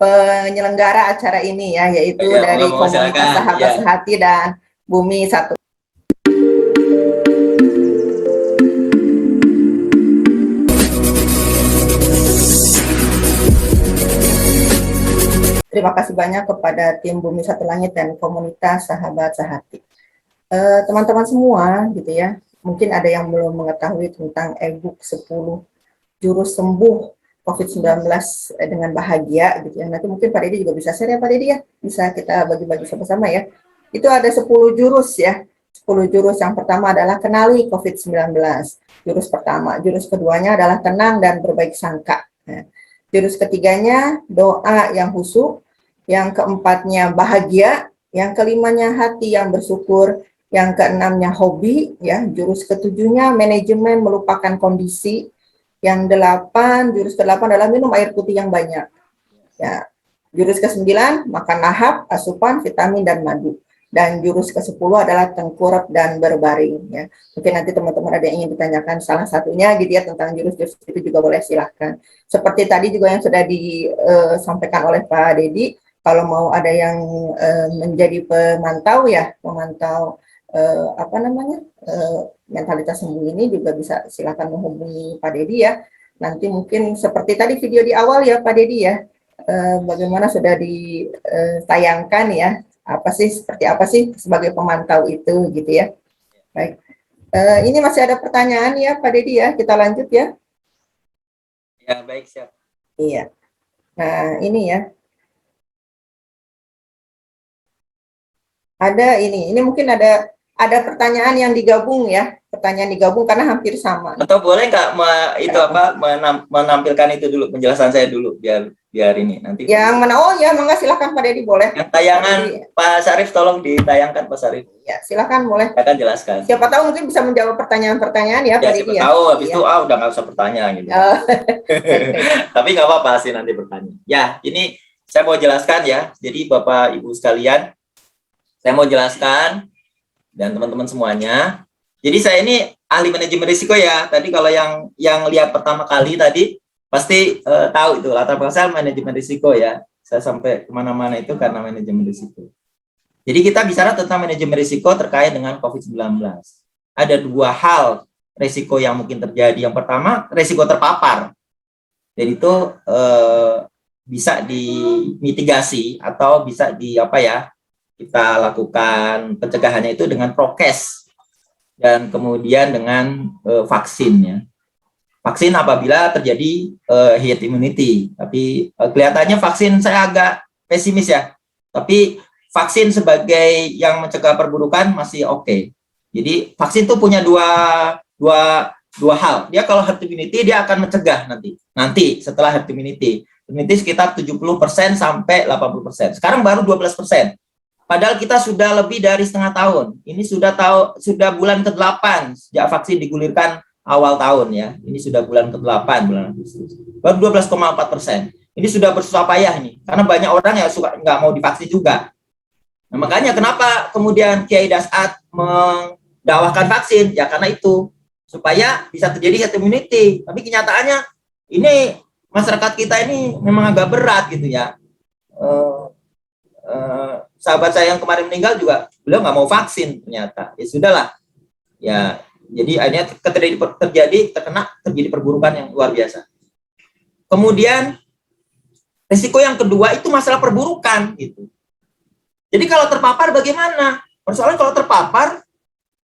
penyelenggara acara ini ya, yaitu dari komunitas Sahabat Sehati dan Bumi Satu. Terima kasih banyak kepada tim Bumi Satu Langit dan komunitas Sahabat Sehati. Teman-teman semua gitu ya, mungkin ada yang belum mengetahui tentang e-book 10 jurus sembuh COVID-19 dengan bahagia gitu ya. Nanti mungkin Pak Deddy juga bisa share ya Pak Deddy ya. Bisa kita bagi-bagi sama-sama ya. Itu ada 10 jurus ya. 10 jurus. Yang pertama adalah kenali COVID-19. Jurus pertama. Jurus keduanya adalah tenang dan berbaik sangka. Jurus ketiganya doa yang khusyuk. Yang keempatnya bahagia. Yang kelimanya hati yang bersyukur. Yang keenamnya hobi, ya. Jurus ketujuhnya manajemen melupakan kondisi. Yang jurus ke-8 adalah minum air putih yang banyak. Ya. Jurus ke-9 makan lahap, asupan, vitamin dan madu. Dan jurus ke-10 adalah tengkurap dan berbaring. Ya. Mungkin nanti teman-teman ada yang ingin ditanyakan salah satunya gitu ya tentang jurus-jurus itu juga boleh silahkan. Seperti tadi juga yang sudah disampaikan oleh Pak Deddy, kalau mau ada yang menjadi pemantau ya, mentalitas sembuh ini juga bisa silakan menghubungi Pak Deddy ya. Nanti mungkin seperti tadi video di awal ya Pak Deddy ya, bagaimana sudah ditayangkan ya, seperti apa sih sebagai pemantau itu gitu ya. Baik, ini masih ada pertanyaan ya Pak Dedi ya, kita lanjut ya. Ya, baik, siap. Iya. Nah, ini ya. Ini mungkin ada pertanyaan yang digabung ya, pertanyaan digabung karena hampir sama. Atau boleh nggak menampilkan itu dulu, penjelasan saya dulu, biar ini nanti. Yang mana? Oh ya, mangga silakan Pak Dedi, boleh. Yang tayangan Pak Syarif, tolong ditayangkan Pak Syarif. Ya, silakan, boleh. Saya akan jelaskan. Siapa tahu mungkin bisa menjawab pertanyaan-pertanyaan ya Pak Dedi ya. Siapa tahu, habis itu udah nggak usah bertanya gitu. Tapi nggak apa-apa sih nanti bertanya. Ya, ini saya mau jelaskan ya. Jadi Bapak Ibu sekalian, saya mau jelaskan dan teman-teman semuanya. Jadi saya ini ahli manajemen risiko ya. Tadi kalau yang lihat pertama kali tadi pasti tahu itu latar belakang manajemen risiko ya. Saya sampai kemana-mana itu karena manajemen risiko. Jadi kita bicara tentang manajemen risiko terkait dengan COVID-19. Ada dua hal risiko yang mungkin terjadi. Yang pertama, risiko terpapar. Dan itu bisa dimitigasi atau bisa kita lakukan pencegahannya itu dengan prokes dan kemudian dengan vaksin ya. Vaksin apabila terjadi herd immunity. Tapi kelihatannya vaksin saya agak pesimis ya. Tapi vaksin sebagai yang mencegah perburukan masih oke. Jadi vaksin itu punya dua hal. Dia kalau herd immunity dia akan mencegah nanti setelah herd immunity. Immunity sekitar 70% sampai 80%. Sekarang baru 12%. Padahal kita sudah lebih dari setengah tahun. Ini sudah bulan ke-8 sejak vaksin digulirkan awal tahun ya. Ini sudah bulan ke-8 bulan Agustus. Baru 12,4%. Ini sudah bersusah payah ini. Karena banyak orang yang nggak mau divaksin juga. Nah, makanya kenapa kemudian Kiai Dasat mendakwahkan vaksin? Ya karena itu supaya bisa terjadi herd immunity. Tapi kenyataannya ini masyarakat kita ini memang agak berat gitu ya. Sahabat saya yang kemarin meninggal juga beliau nggak mau vaksin ternyata. Ya sudahlah. Ya jadi akhirnya terjadi perburukan yang luar biasa. Kemudian risiko yang kedua itu masalah perburukan gitu. Jadi kalau terpapar bagaimana? Persoalan kalau terpapar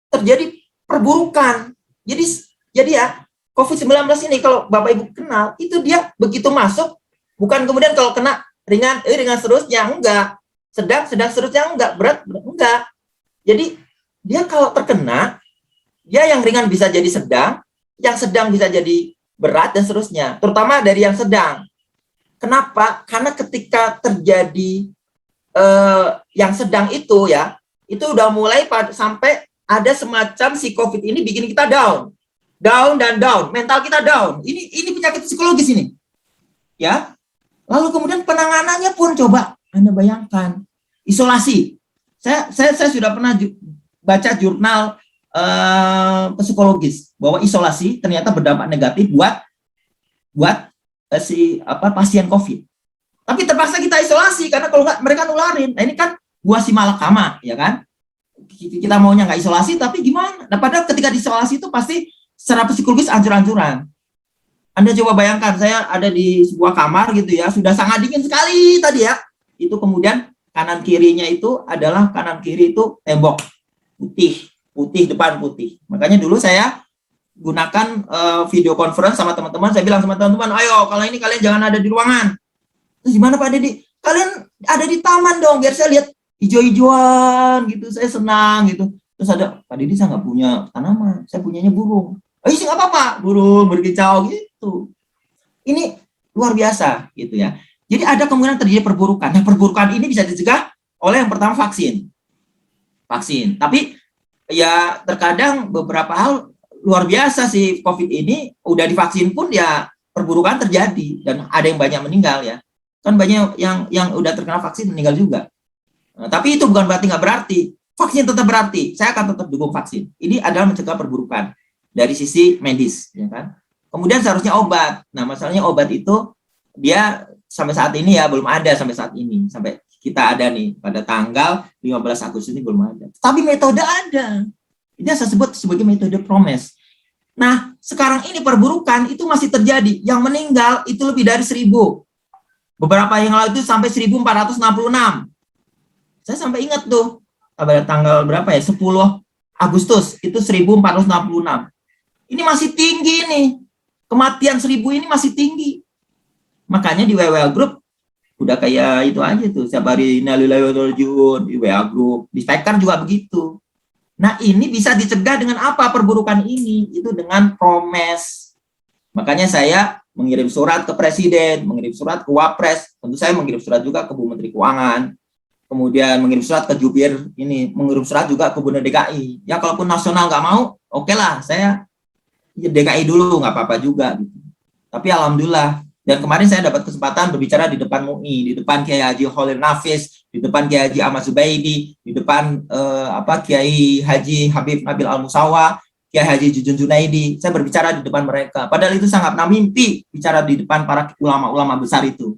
terjadi perburukan. Jadi ya COVID-19 ini kalau Bapak Ibu kenal, itu dia begitu masuk, bukan kemudian kalau kena ringan seterusnya, enggak. Sedang seterusnya enggak, berat enggak. Jadi dia kalau terkena, dia yang ringan bisa jadi sedang, yang sedang bisa jadi berat dan seterusnya. Terutama dari yang sedang. Kenapa? Karena ketika terjadi yang sedang itu ya, itu udah mulai sampai ada semacam si COVID ini bikin kita down, mental kita down. Ini penyakit psikologis ini, ya. Lalu kemudian penanganannya pun coba Anda bayangkan, isolasi. Saya sudah pernah baca jurnal psikologis bahwa isolasi ternyata berdampak negatif buat pasien COVID. Tapi terpaksa kita isolasi karena kalau nggak mereka nularin. Nah ini kan buah si malakama, ya kan? Kita maunya nggak isolasi, tapi gimana? Nah padahal ketika diisolasi itu pasti secara psikologis ancur-ancuran. Anda coba bayangkan, saya ada di sebuah kamar gitu ya, sudah sangat dingin sekali tadi ya. Itu kemudian kanan kirinya itu adalah kanan kiri itu tembok putih depan putih. Makanya dulu saya gunakan video conference sama teman-teman. Saya bilang sama teman-teman, ayo kalau ini kalian jangan ada di ruangan. Terus gimana Pak Dedi? Kalian ada di taman dong, biar saya lihat hijau-hijauan gitu, saya senang gitu. Terus ada, Pak Dedi saya nggak punya tanaman, saya punyanya burung. Oh iya nggak apa-apa, burung berkicau gitu. Ini luar biasa gitu ya. Jadi ada kemungkinan terjadi perburukan. Nah perburukan ini bisa dicegah oleh yang pertama vaksin. Tapi ya terkadang beberapa hal luar biasa sih COVID ini, udah divaksin pun ya perburukan terjadi dan ada yang banyak meninggal ya. Kan banyak yang udah terkena vaksin meninggal juga. Nah, tapi itu bukan nggak berarti. Vaksin tetap berarti. Saya akan tetap dukung vaksin. Ini adalah mencegah perburukan dari sisi medis, ya kan. Kemudian seharusnya obat. Nah, masalahnya obat itu dia sampai saat ini ya belum ada sampai saat ini. Sampai kita ada nih pada tanggal 15 Agustus ini belum ada. Tapi metode ada. Ini saya sebut sebagai metode PROMES. Nah, sekarang ini perburukan itu masih terjadi. Yang meninggal itu lebih dari 1.000. Beberapa yang lalu itu sampai 1466. Saya sampai ingat tuh, pada tanggal berapa ya? 10 Agustus itu 1466. Ini masih tinggi nih. Kematian 1000 ini masih tinggi. Makanya di WWA Group udah kayak itu aja tuh. Setiap hari innalillahi wa inna ilaihi raji'un di WA Group. Di Spekar juga begitu. Nah, ini bisa dicegah dengan apa perburukan ini? Itu dengan promes. Makanya saya mengirim surat ke Presiden, mengirim surat ke Wapres. Tentu saya mengirim surat juga ke Bu Menteri Keuangan. Kemudian mengirim surat ke Jubir ini, mengirim surat juga ke Gubernur DKI. Ya kalaupun nasional nggak mau, oke lah, saya DKI dulu nggak apa-apa juga. Gitu. Tapi alhamdulillah. Dan kemarin saya dapat kesempatan berbicara di depan MUI, di depan Kiai Haji Khalil Nafis, di depan Kiai Haji Ahmad Zubaidi, di depan Kiai Haji Habib Nabil Al Musawa, Kiai Haji Jujun Junaidi. Saya berbicara di depan mereka. Padahal itu sangat mimpi bicara di depan para ulama-ulama besar itu.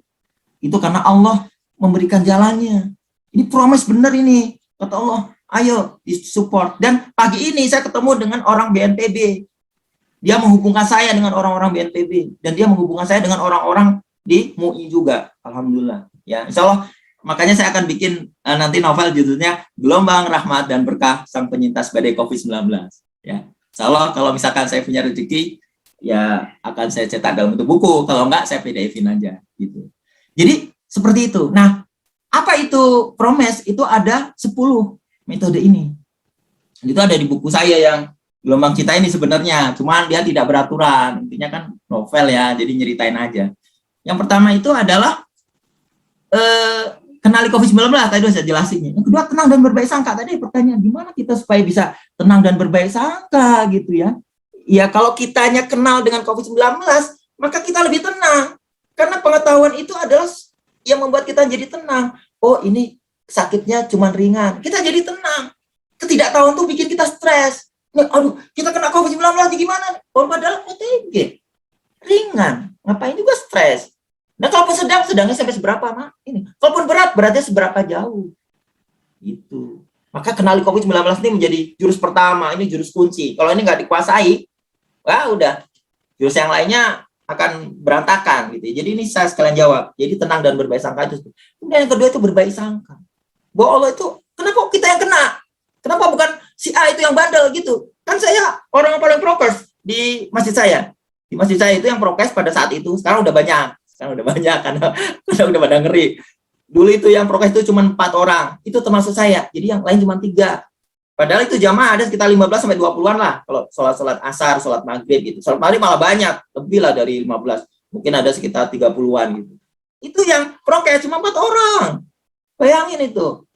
Itu karena Allah memberikan jalannya. Ini promise benar ini. Kata Allah, ayo disupport. Dan pagi ini saya ketemu dengan orang BNPB. Dia menghubungkan saya dengan orang-orang BNPB. Dan dia menghubungkan saya dengan orang-orang di MUI juga. Alhamdulillah. Ya, insya Allah. Makanya saya akan bikin nanti novel judulnya Gelombang Rahmat dan Berkah Sang Penyintas Badai COVID-19. Ya, insya Allah kalau misalkan saya punya rezeki, ya akan saya cetak dalam bentuk buku. Kalau enggak, saya PDF-in aja. Gitu. Jadi, seperti itu. Nah, apa itu promes? Itu ada 10 metode ini. Itu ada di buku saya yang Gelombang Cinta ini sebenarnya, cuman dia tidak beraturan. Intinya kan novel ya, jadi nyeritain aja. Yang pertama itu adalah kenali COVID-19, tadi udah saya jelasin. Yang kedua, tenang dan berbaik sangka. Tadi pertanyaan, gimana kita supaya bisa tenang dan berbaik sangka gitu ya. Ya kalau kitanya kenal dengan COVID-19, maka kita lebih tenang. Karena pengetahuan itu adalah yang membuat kita jadi tenang. Oh, ini sakitnya cuma ringan. Kita jadi tenang. Ketidaktahuan tuh bikin kita stres. Aduh, kita kena COVID-19 gimana? Oh, padahal OTG. Ringan. Ngapain juga stres. Nah, kalaupun sedangnya sampai seberapa, Mak? Ini. Kalaupun beratnya seberapa jauh. Gitu. Maka kenali COVID-19 ini menjadi jurus pertama. Ini jurus kunci. Kalau ini nggak dikuasai, wah udah. Jurus yang lainnya akan berantakan gitu. Jadi ini saya sekalian jawab. Jadi tenang dan berbaik sangka itu. Kemudian yang kedua itu berbaik sangka. Bahwa Allah itu, kenapa kita yang kena? Kenapa bukan si A itu yang bandel gitu? Kan saya orang yang paling prokes di masjid saya. Di masjid saya itu yang prokes pada saat itu. Sekarang udah banyak. Karena udah pada ngeri. Dulu itu yang prokes itu cuma 4 orang. Itu termasuk saya. Jadi yang lain cuma 3. Padahal itu jamaah ada sekitar 15-20-an lah. Kalau sholat asar, sholat maghrib gitu. Sholat maghrib malah banyak. Lebih lah dari 15. Mungkin ada sekitar 30-an gitu. Itu yang prokes cuma 4 orang. Bayangin itu.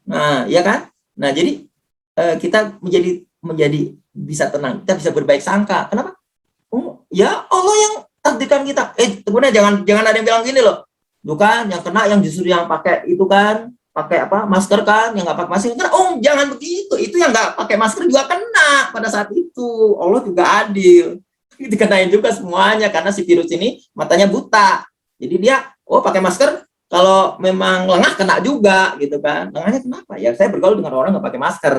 Nah, ya kan? Nah, jadi kita menjadi bisa tenang. Kita bisa berbaik sangka. Kenapa? Oh, ya Allah yang takdirkan kita. Kemudian jangan ada yang bilang gini loh. Bukan yang kena yang justru yang pakai itu kan, pakai apa? Masker kan, yang nggak pakai masker kan. Oh, jangan begitu. Itu yang nggak pakai masker juga kena pada saat itu. Allah juga adil. Dikenain juga semuanya karena si virus ini matanya buta. Jadi dia pakai masker, kalau memang lengah kena juga gitu kan. Lengahnya kenapa? Ya saya bergaul dengan orang nggak pakai masker.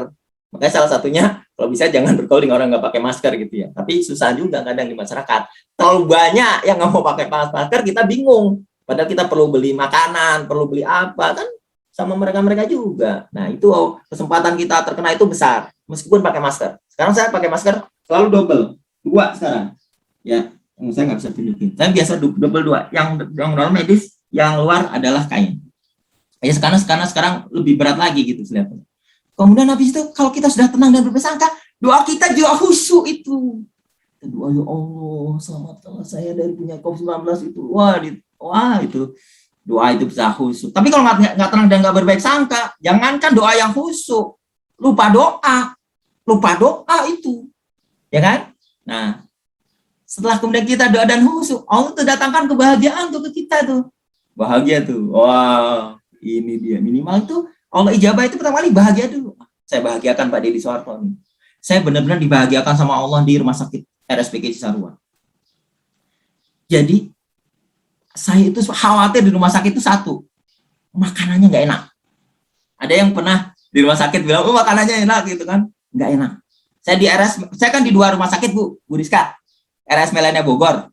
Makanya salah satunya kalau bisa jangan bergaul dengan orang nggak pakai masker gitu ya. Tapi susah juga kadang di masyarakat. Terlalu banyak yang nggak mau pakai masker, kita bingung. Padahal kita perlu beli makanan, perlu beli apa kan sama mereka juga. Nah itu kesempatan kita terkena itu besar meskipun pakai masker. Sekarang saya pakai masker selalu double 2 sekarang. Ya, saya nggak bisa tunjukin. Saya biasa double 2. Yang dalam medis, yang luar adalah kain. Ya sekarang lebih berat lagi gitu lihatnya. Kemudian habis itu kalau kita sudah tenang dan bersangka, doa kita juga khusyuk itu. Doa ya Allah, selamatkanlah saya dari punya COVID-19 itu. Wah itu doa itu bisa khusyuk. Tapi kalau nggak tenang dan nggak berbaik sangka, jangankan doa yang khusyuk, lupa doa itu, ya kan? Nah, setelah kemudian kita doa dan khusyuk, Allah tuh datangkan kebahagiaan tuh ke kita tuh. Bahagia tuh. Wah, ini dia. Minimal itu Allah ijabah itu pertama kali bahagia dulu. Saya bahagiakan Pak Deddy Soeharto. Saya benar-benar dibahagiakan sama Allah di rumah sakit RSPK Cisarua. Jadi saya itu khawatir di rumah sakit itu satu, makanannya nggak enak. Ada yang pernah di rumah sakit bilang, makanannya enak gitu kan? Nggak enak. Saya kan di 2 rumah sakit Bu Rizka. RS Melania Bogor.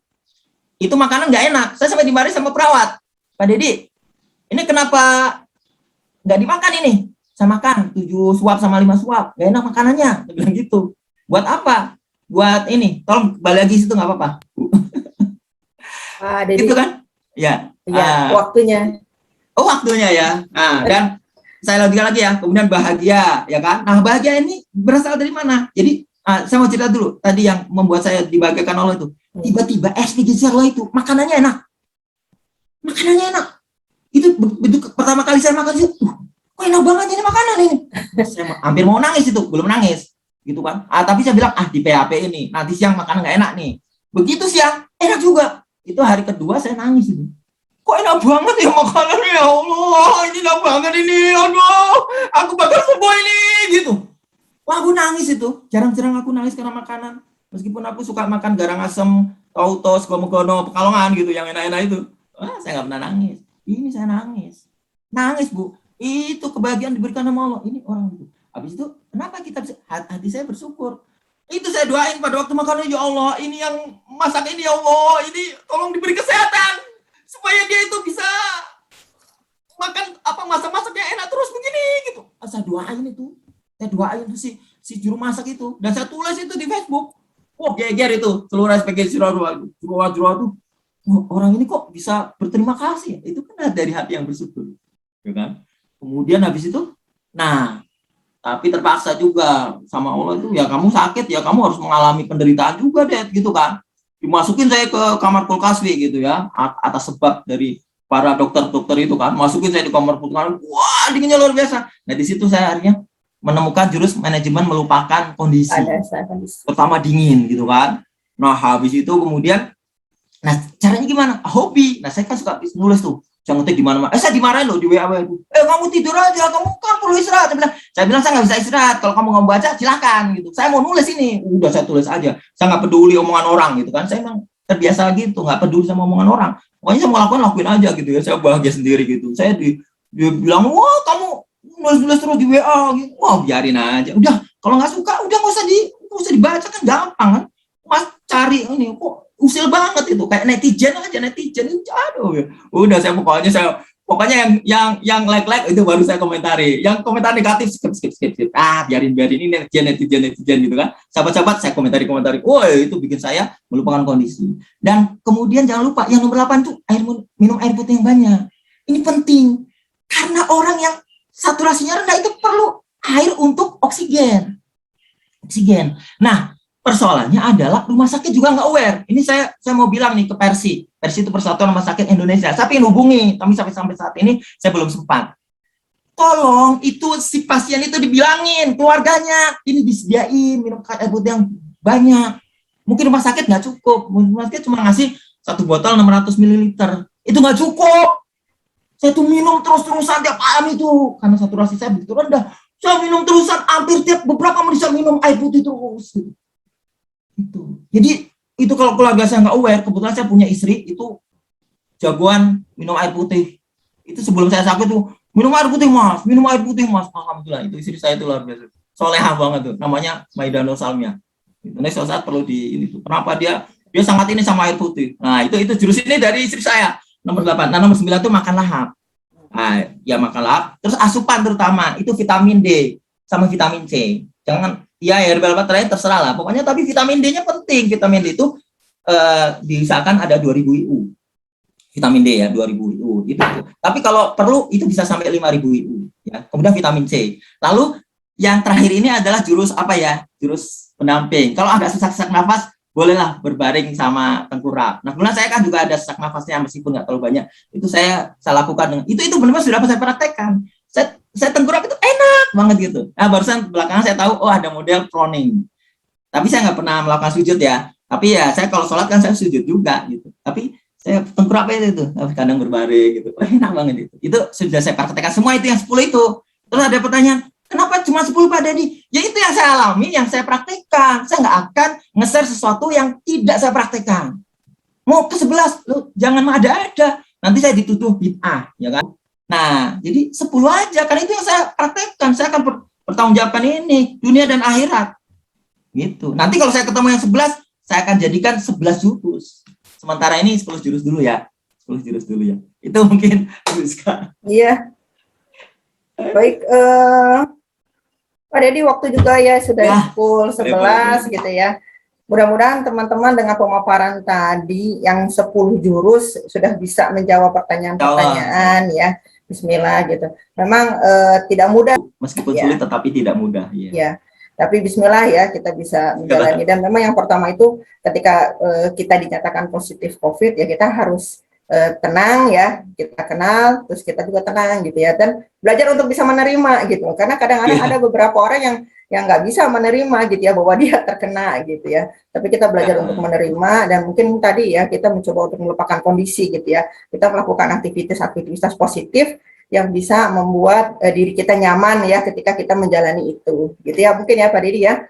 Itu makanan nggak enak. Saya sampai dimarahin sama perawat. Pak Dedi, ini kenapa nggak dimakan ini? Saya makan 7 suap sama 5 suap, gak enak makanannya. Dia bilang gitu. Buat apa? Buat ini, tolong kembali lagi situ nggak apa-apa. Pak Dedi, Gitu kan? Ya. ya, waktunya. Oh, waktunya ya. Nah, dan saya lanjutkan lagi ya. Kemudian bahagia, ya kan? Nah, bahagia ini berasal dari mana? Jadi, saya mau cerita dulu. Tadi yang membuat saya dibahagiakan Allah itu. Tiba-tiba SPG Allah itu, makanannya enak. Makanannya enak. Itu begitu pertama kali saya makan itu, kok enak banget ini makanan ini. Saya hampir mau nangis itu, belum nangis. Gitu kan. Tapi saya bilang, di PHP ini. Nanti siang makanan nggak enak nih. Begitu siang, enak juga. Itu hari kedua saya nangis itu. Kok enak banget ya makanannya, ya Allah, ini enak banget ini, aduh, aku bakal sembuh ini, gitu. Wah, aku nangis itu, jarang-jarang aku nangis karena makanan, meskipun aku suka makan garang asem, tautos, gono-gono, Pekalongan gitu, yang enak-enak itu. Saya nggak pernah nangis, ini saya nangis Bu, itu kebahagiaan diberikan sama Allah, ini orang itu. Habis itu, kenapa kita bisa, hati saya bersyukur, itu saya doain pada waktu makan, ya Allah, ini yang masak ini, ya Allah, ini tolong diberi kesehatan, supaya dia itu bisa makan masak-masaknya enak terus begini gitu. Saya doain itu si juru masak itu, dan saya tulis itu di Facebook. Wah, geger itu seluruh SPG Sirawa tuh. Wah, orang ini kok bisa berterima kasih? Itu kan dari hati yang bersyukur, ya kan? Kemudian habis itu, tapi terpaksa juga sama Allah itu, ya kamu sakit, ya kamu harus mengalami penderitaan juga deh, gitu kan? Dimasukin saya ke kamar Polkaswi gitu ya, atas sebab dari para dokter-dokter itu kan, masukin saya di kamar Polkaswi, wah dinginnya luar biasa. Nah di situ saya akhirnya menemukan jurus manajemen melupakan kondisi, pertama dingin gitu kan. Nah habis itu kemudian, caranya gimana? Hobi. Nah saya kan suka nulis tuh, jangan ngetik di mana-mana. Saya dimarahin loh di WA itu. Kamu tidur aja, kamu kan perlu istirahat. Saya bilang saya nggak bisa istirahat. Kalau kamu nggak baca, silakan gitu. Saya mau nulis ini, udah saya tulis aja. Saya nggak peduli omongan orang gitu kan. Saya memang terbiasa gitu, nggak peduli sama omongan orang. Pokoknya saya mau lakuin aja gitu ya. Saya bahagia sendiri gitu. Saya dia bilang, wah kamu nulis terus di WA gitu. Wah biarin aja. Udah kalau nggak suka, udah nggak usah dibaca, kan gampang kan. Mas cari ini kok usil banget itu, kayak netizen itu, aduh ya. Udah saya pokoknya yang like itu baru saya komentari, yang komentar negatif skip, biarin ini netizen gitu kan. Sahabat-sahabat saya komentari, woi itu bikin saya melupakan kondisi. Dan kemudian jangan lupa yang nomor 8 tuh minum air putih yang banyak. Ini penting karena orang yang saturasinya rendah itu perlu air untuk oksigen. Nah persoalannya adalah rumah sakit juga nggak aware. Ini saya mau bilang nih ke Persi itu Persatuan Rumah Sakit Indonesia. Saya pengen hubungi, tapi sampai saat ini saya belum sempat. Tolong itu si pasien itu dibilangin keluarganya, ini disediain minum air putih yang banyak. Mungkin rumah sakit nggak cukup, rumah sakit cuma ngasih 1 botol 600 ml. Itu nggak cukup. Saya tuh minum terus-terusan tiap malam itu karena saturasi saya begitu rendah. Saya minum terusan, hampir tiap beberapa menit saya minum air putih terus. Itu. Jadi itu kalau keluarga saya nggak aware, kebetulan saya punya istri itu jagoan minum air putih. Itu sebelum saya sakit tuh minum air putih mas. Alhamdulillah itu istri saya itu luar biasa, solehah banget tuh, namanya Maidano Salmia. Itu suatu saat perlu ini tuh. Kenapa dia sangat ini sama air putih. Nah itu jurus ini dari istri saya nomor 8. Nah nomor 9 itu makan lahap. Ya makan lahap. Terus asupan terutama itu vitamin D sama vitamin C. Jangan herbal baterai terserah lah. Pokoknya tapi vitamin D-nya penting. Vitamin D itu diusahakan ada 2000 IU. Vitamin D ya 2000 IU itu. Tapi kalau perlu itu bisa sampai 5000 IU ya. Kemudian vitamin C. Lalu yang terakhir ini adalah jurus Jurus pendamping. Kalau agak sesak nafas, bolehlah berbaring sama tengkurap. Nah, kemudian saya kan juga ada sesak nafasnya meskipun nggak terlalu banyak. Itu saya lakukan. Itu benar-benar sudah saya praktekkan. Saya tengkurap itu enak banget gitu. Nah, barusan belakangan saya tahu, ada model proning. Tapi saya nggak pernah melakukan sujud ya. Tapi ya saya kalau sholat kan saya sujud juga gitu. Tapi saya tengkurap itu, kadang berbaring gitu. Enak banget itu. Itu sudah saya praktekkan semua itu yang 10 itu. Terus ada pertanyaan, kenapa cuma 10 Pak Dedi? Ya itu yang saya alami, yang saya praktekkan. Saya nggak akan nge-share sesuatu yang tidak saya praktekkan. Mau ke 11, jangan ada. Nanti saya dituduh bid'ah, ya kan? Nah, jadi 10 aja, karena itu yang saya praktekkan. Saya akan pertanggungjawabkan ini, dunia dan akhirat. Gitu. Nanti kalau saya ketemu yang 11, saya akan jadikan 11 jurus. Sementara ini 10 jurus dulu ya. 10 10 jurus dulu ya. Itu mungkin Rizka. Iya. Baik, Pak Dedi, waktu juga ya sudah Ya, pukul 11 gitu ya. Mudah-mudahan teman-teman dengan pemaparan tadi yang 10 jurus sudah bisa menjawab pertanyaan-pertanyaan ya. Bismillah gitu. Memang tidak mudah. Meskipun Ya. sulit tetapi tidak mudah. Ya. Ya, tapi Bismillah ya kita bisa menjalani. Dan memang yang pertama itu ketika kita dinyatakan positif COVID ya kita harus tenang ya, kita kenal, terus kita juga tenang gitu ya, dan belajar untuk bisa menerima gitu. Karena kadang-kadang ada beberapa orang yang nggak bisa menerima gitu ya bahwa dia terkena gitu ya. Tapi kita belajar untuk menerima, dan mungkin tadi ya kita mencoba untuk melupakan kondisi gitu ya. Kita melakukan aktivitas positif yang bisa membuat diri kita nyaman ya ketika kita menjalani itu. Gitu ya mungkin ya Pak Didi ya.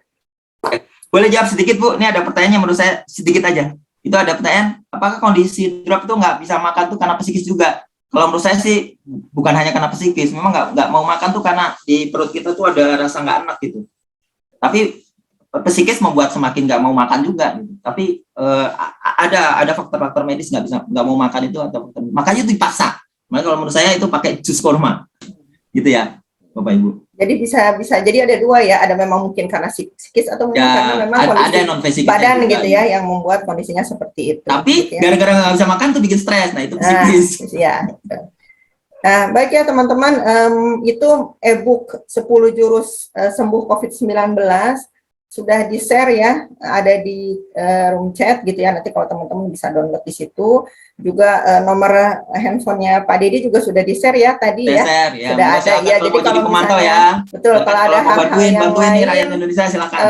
Boleh jawab sedikit Bu? Ini ada pertanyaannya menurut saya sedikit aja. Itu ada pertanyaan, apakah kondisi drop itu nggak bisa makan tuh karena psikis juga? Kalau menurut saya sih bukan hanya karena psikis, memang nggak mau makan tuh karena di perut kita tuh ada rasa nggak enak gitu. Tapi psikis membuat semakin nggak mau makan juga. Gitu. Tapi ada faktor-faktor medis nggak mau makan itu atau makanya itu dipaksa. Makanya kalau menurut saya itu pakai jus kurma, gitu ya, Bapak Ibu. Jadi bisa jadi ada dua ya, ada memang mungkin karena psikis atau mungkin Ya, karena memang kondisi ada non-psikis badan juga, gitu ya yang membuat kondisinya seperti itu. Tapi gitu ya. gara-gara nggak bisa makan tuh bikin stres, nah itu psikis. Ya. Nah, baik ya teman-teman, itu e-book 10 jurus sembuh COVID-19 sudah di-share ya, ada di room chat gitu ya, nanti kalau teman-teman bisa download di situ. Juga nomor handphonenya Pak Dedi juga sudah di-share ya tadi ya. Ya. Sudah ada ya, jadi kalau pemantau misalnya, ya. betul, kalau ada hal-hal yang bantuin lain, rakyat Indonesia silakan.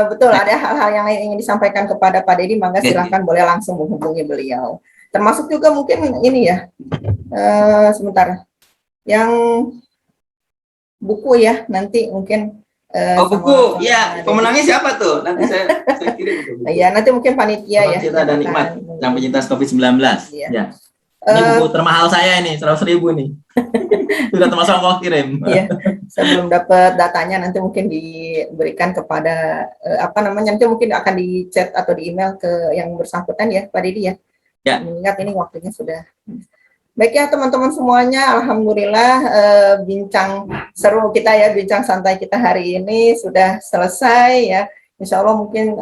Betul, ada hal-hal yang lain ingin disampaikan kepada Pak Dedi, maka silakan boleh langsung menghubungi beliau. Termasuk juga mungkin ini ya, sebentar, yang buku ya, nanti mungkin buku, ya, pemenangnya siapa tuh? Nanti saya kirim itu. Ya, nanti mungkin panitia ya. Cinta dan Nikmat, yang penyintas COVID-19. Iya. Ya. Ini buku termahal saya ini, 100.000 nih. Sudah termasuk ongkos kirim. Iya. Sebelum dapat datanya nanti mungkin diberikan kepada nanti mungkin akan di chat atau di email ke yang bersangkutan ya, Pak Didi ya. Ya. Mengingat ini waktunya sudah. Baik ya teman-teman semuanya, alhamdulillah bincang seru kita ya, bincang santai kita hari ini sudah selesai ya. Insya Allah mungkin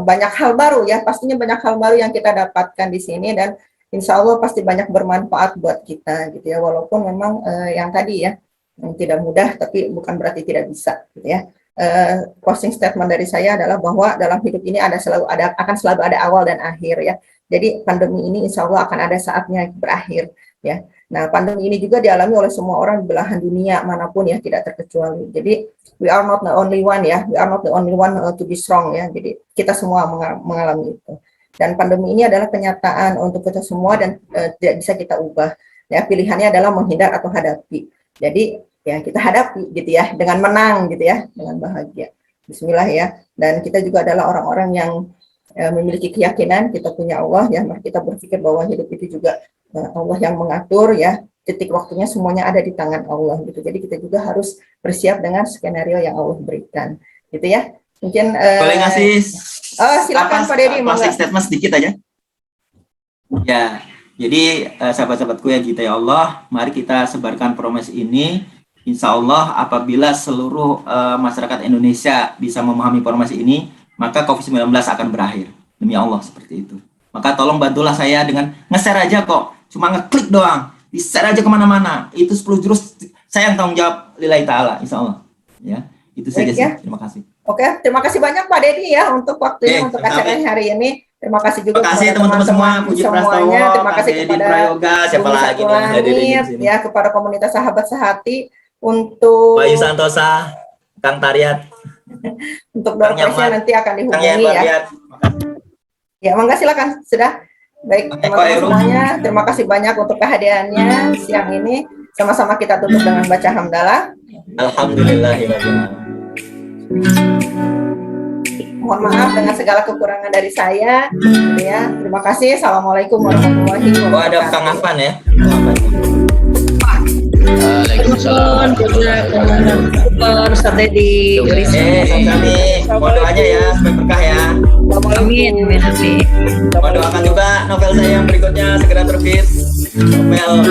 banyak hal baru ya, pastinya banyak hal baru yang kita dapatkan di sini, dan insya Allah pasti banyak bermanfaat buat kita gitu ya. Walaupun memang yang tadi ya, yang tidak mudah tapi bukan berarti tidak bisa gitu ya. Closing statement dari saya adalah bahwa dalam hidup ini akan selalu ada awal dan akhir ya. Jadi pandemi ini insya Allah akan ada saatnya berakhir ya. Nah, pandemi ini juga dialami oleh semua orang di belahan dunia manapun ya, tidak terkecuali. Jadi we are not the only one ya, we are not the only one to be strong ya. Jadi kita semua mengalami itu. Dan pandemi ini adalah kenyataan untuk kita semua dan tidak bisa kita ubah. Ya, pilihannya adalah menghindar atau hadapi. Jadi ya kita hadapi gitu ya, dengan menang gitu ya, dengan bahagia. Bismillah ya. Dan kita juga adalah orang-orang yang memiliki keyakinan kita punya Allah ya. Mari kita berpikir bahwa hidup itu juga Allah yang mengatur ya, titik waktunya semuanya ada di tangan Allah gitu. Jadi kita juga harus bersiap dengan skenario yang Allah berikan gitu ya. Mungkin boleh ngasih silakan Pak Dedi, closing statement sedikit aja ya. Jadi sahabat-sahabatku yang dicintai Allah, mari kita sebarkan promes ini. Insya Allah apabila seluruh masyarakat Indonesia bisa memahami promes ini, maka COVID-19 akan berakhir. Demi Allah seperti itu. Maka tolong bantulah saya dengan nge-share aja kok. Cuma ngeklik doang. Di-share aja kemana-mana. Itu 10 jurus saya yang tanggung jawab lillahi ta'ala. Insya Allah. Ya, itu saja sih. Terima kasih. Oke, terima kasih banyak Pak Dedi ya untuk waktunya untuk acara hari ini. Terima kasih juga terima kasih teman-teman semua, Puji semuanya. Terima kasih kepada Prayoga, siapa lagi yang hadir di sini. Ya, kepada komunitas sahabat sehati untuk Bayu Santosa, Kang Tariat. Untuk doorpressnya nanti akan dihubungi ya. Ya, mangga silakan. Sudah. Baik teman-teman semuanya, terima kasih banyak untuk kehadirannya siang ini. Sama-sama kita tutup dengan baca hamdalah. Alhamdulillahirrahmanirrahim. Mohon maaf dengan segala kekurangan dari saya. Ya, terima kasih. Assalamualaikum warahmatullahi wabarakatuh. Oh, ada Kang Afan ya. Waalaikumsalam. Ustaz Dedi. Mohon doanya ya, supaya berkah ya. Amin. Mohon doakan juga novel saya yang berikutnya segera terbit. Novel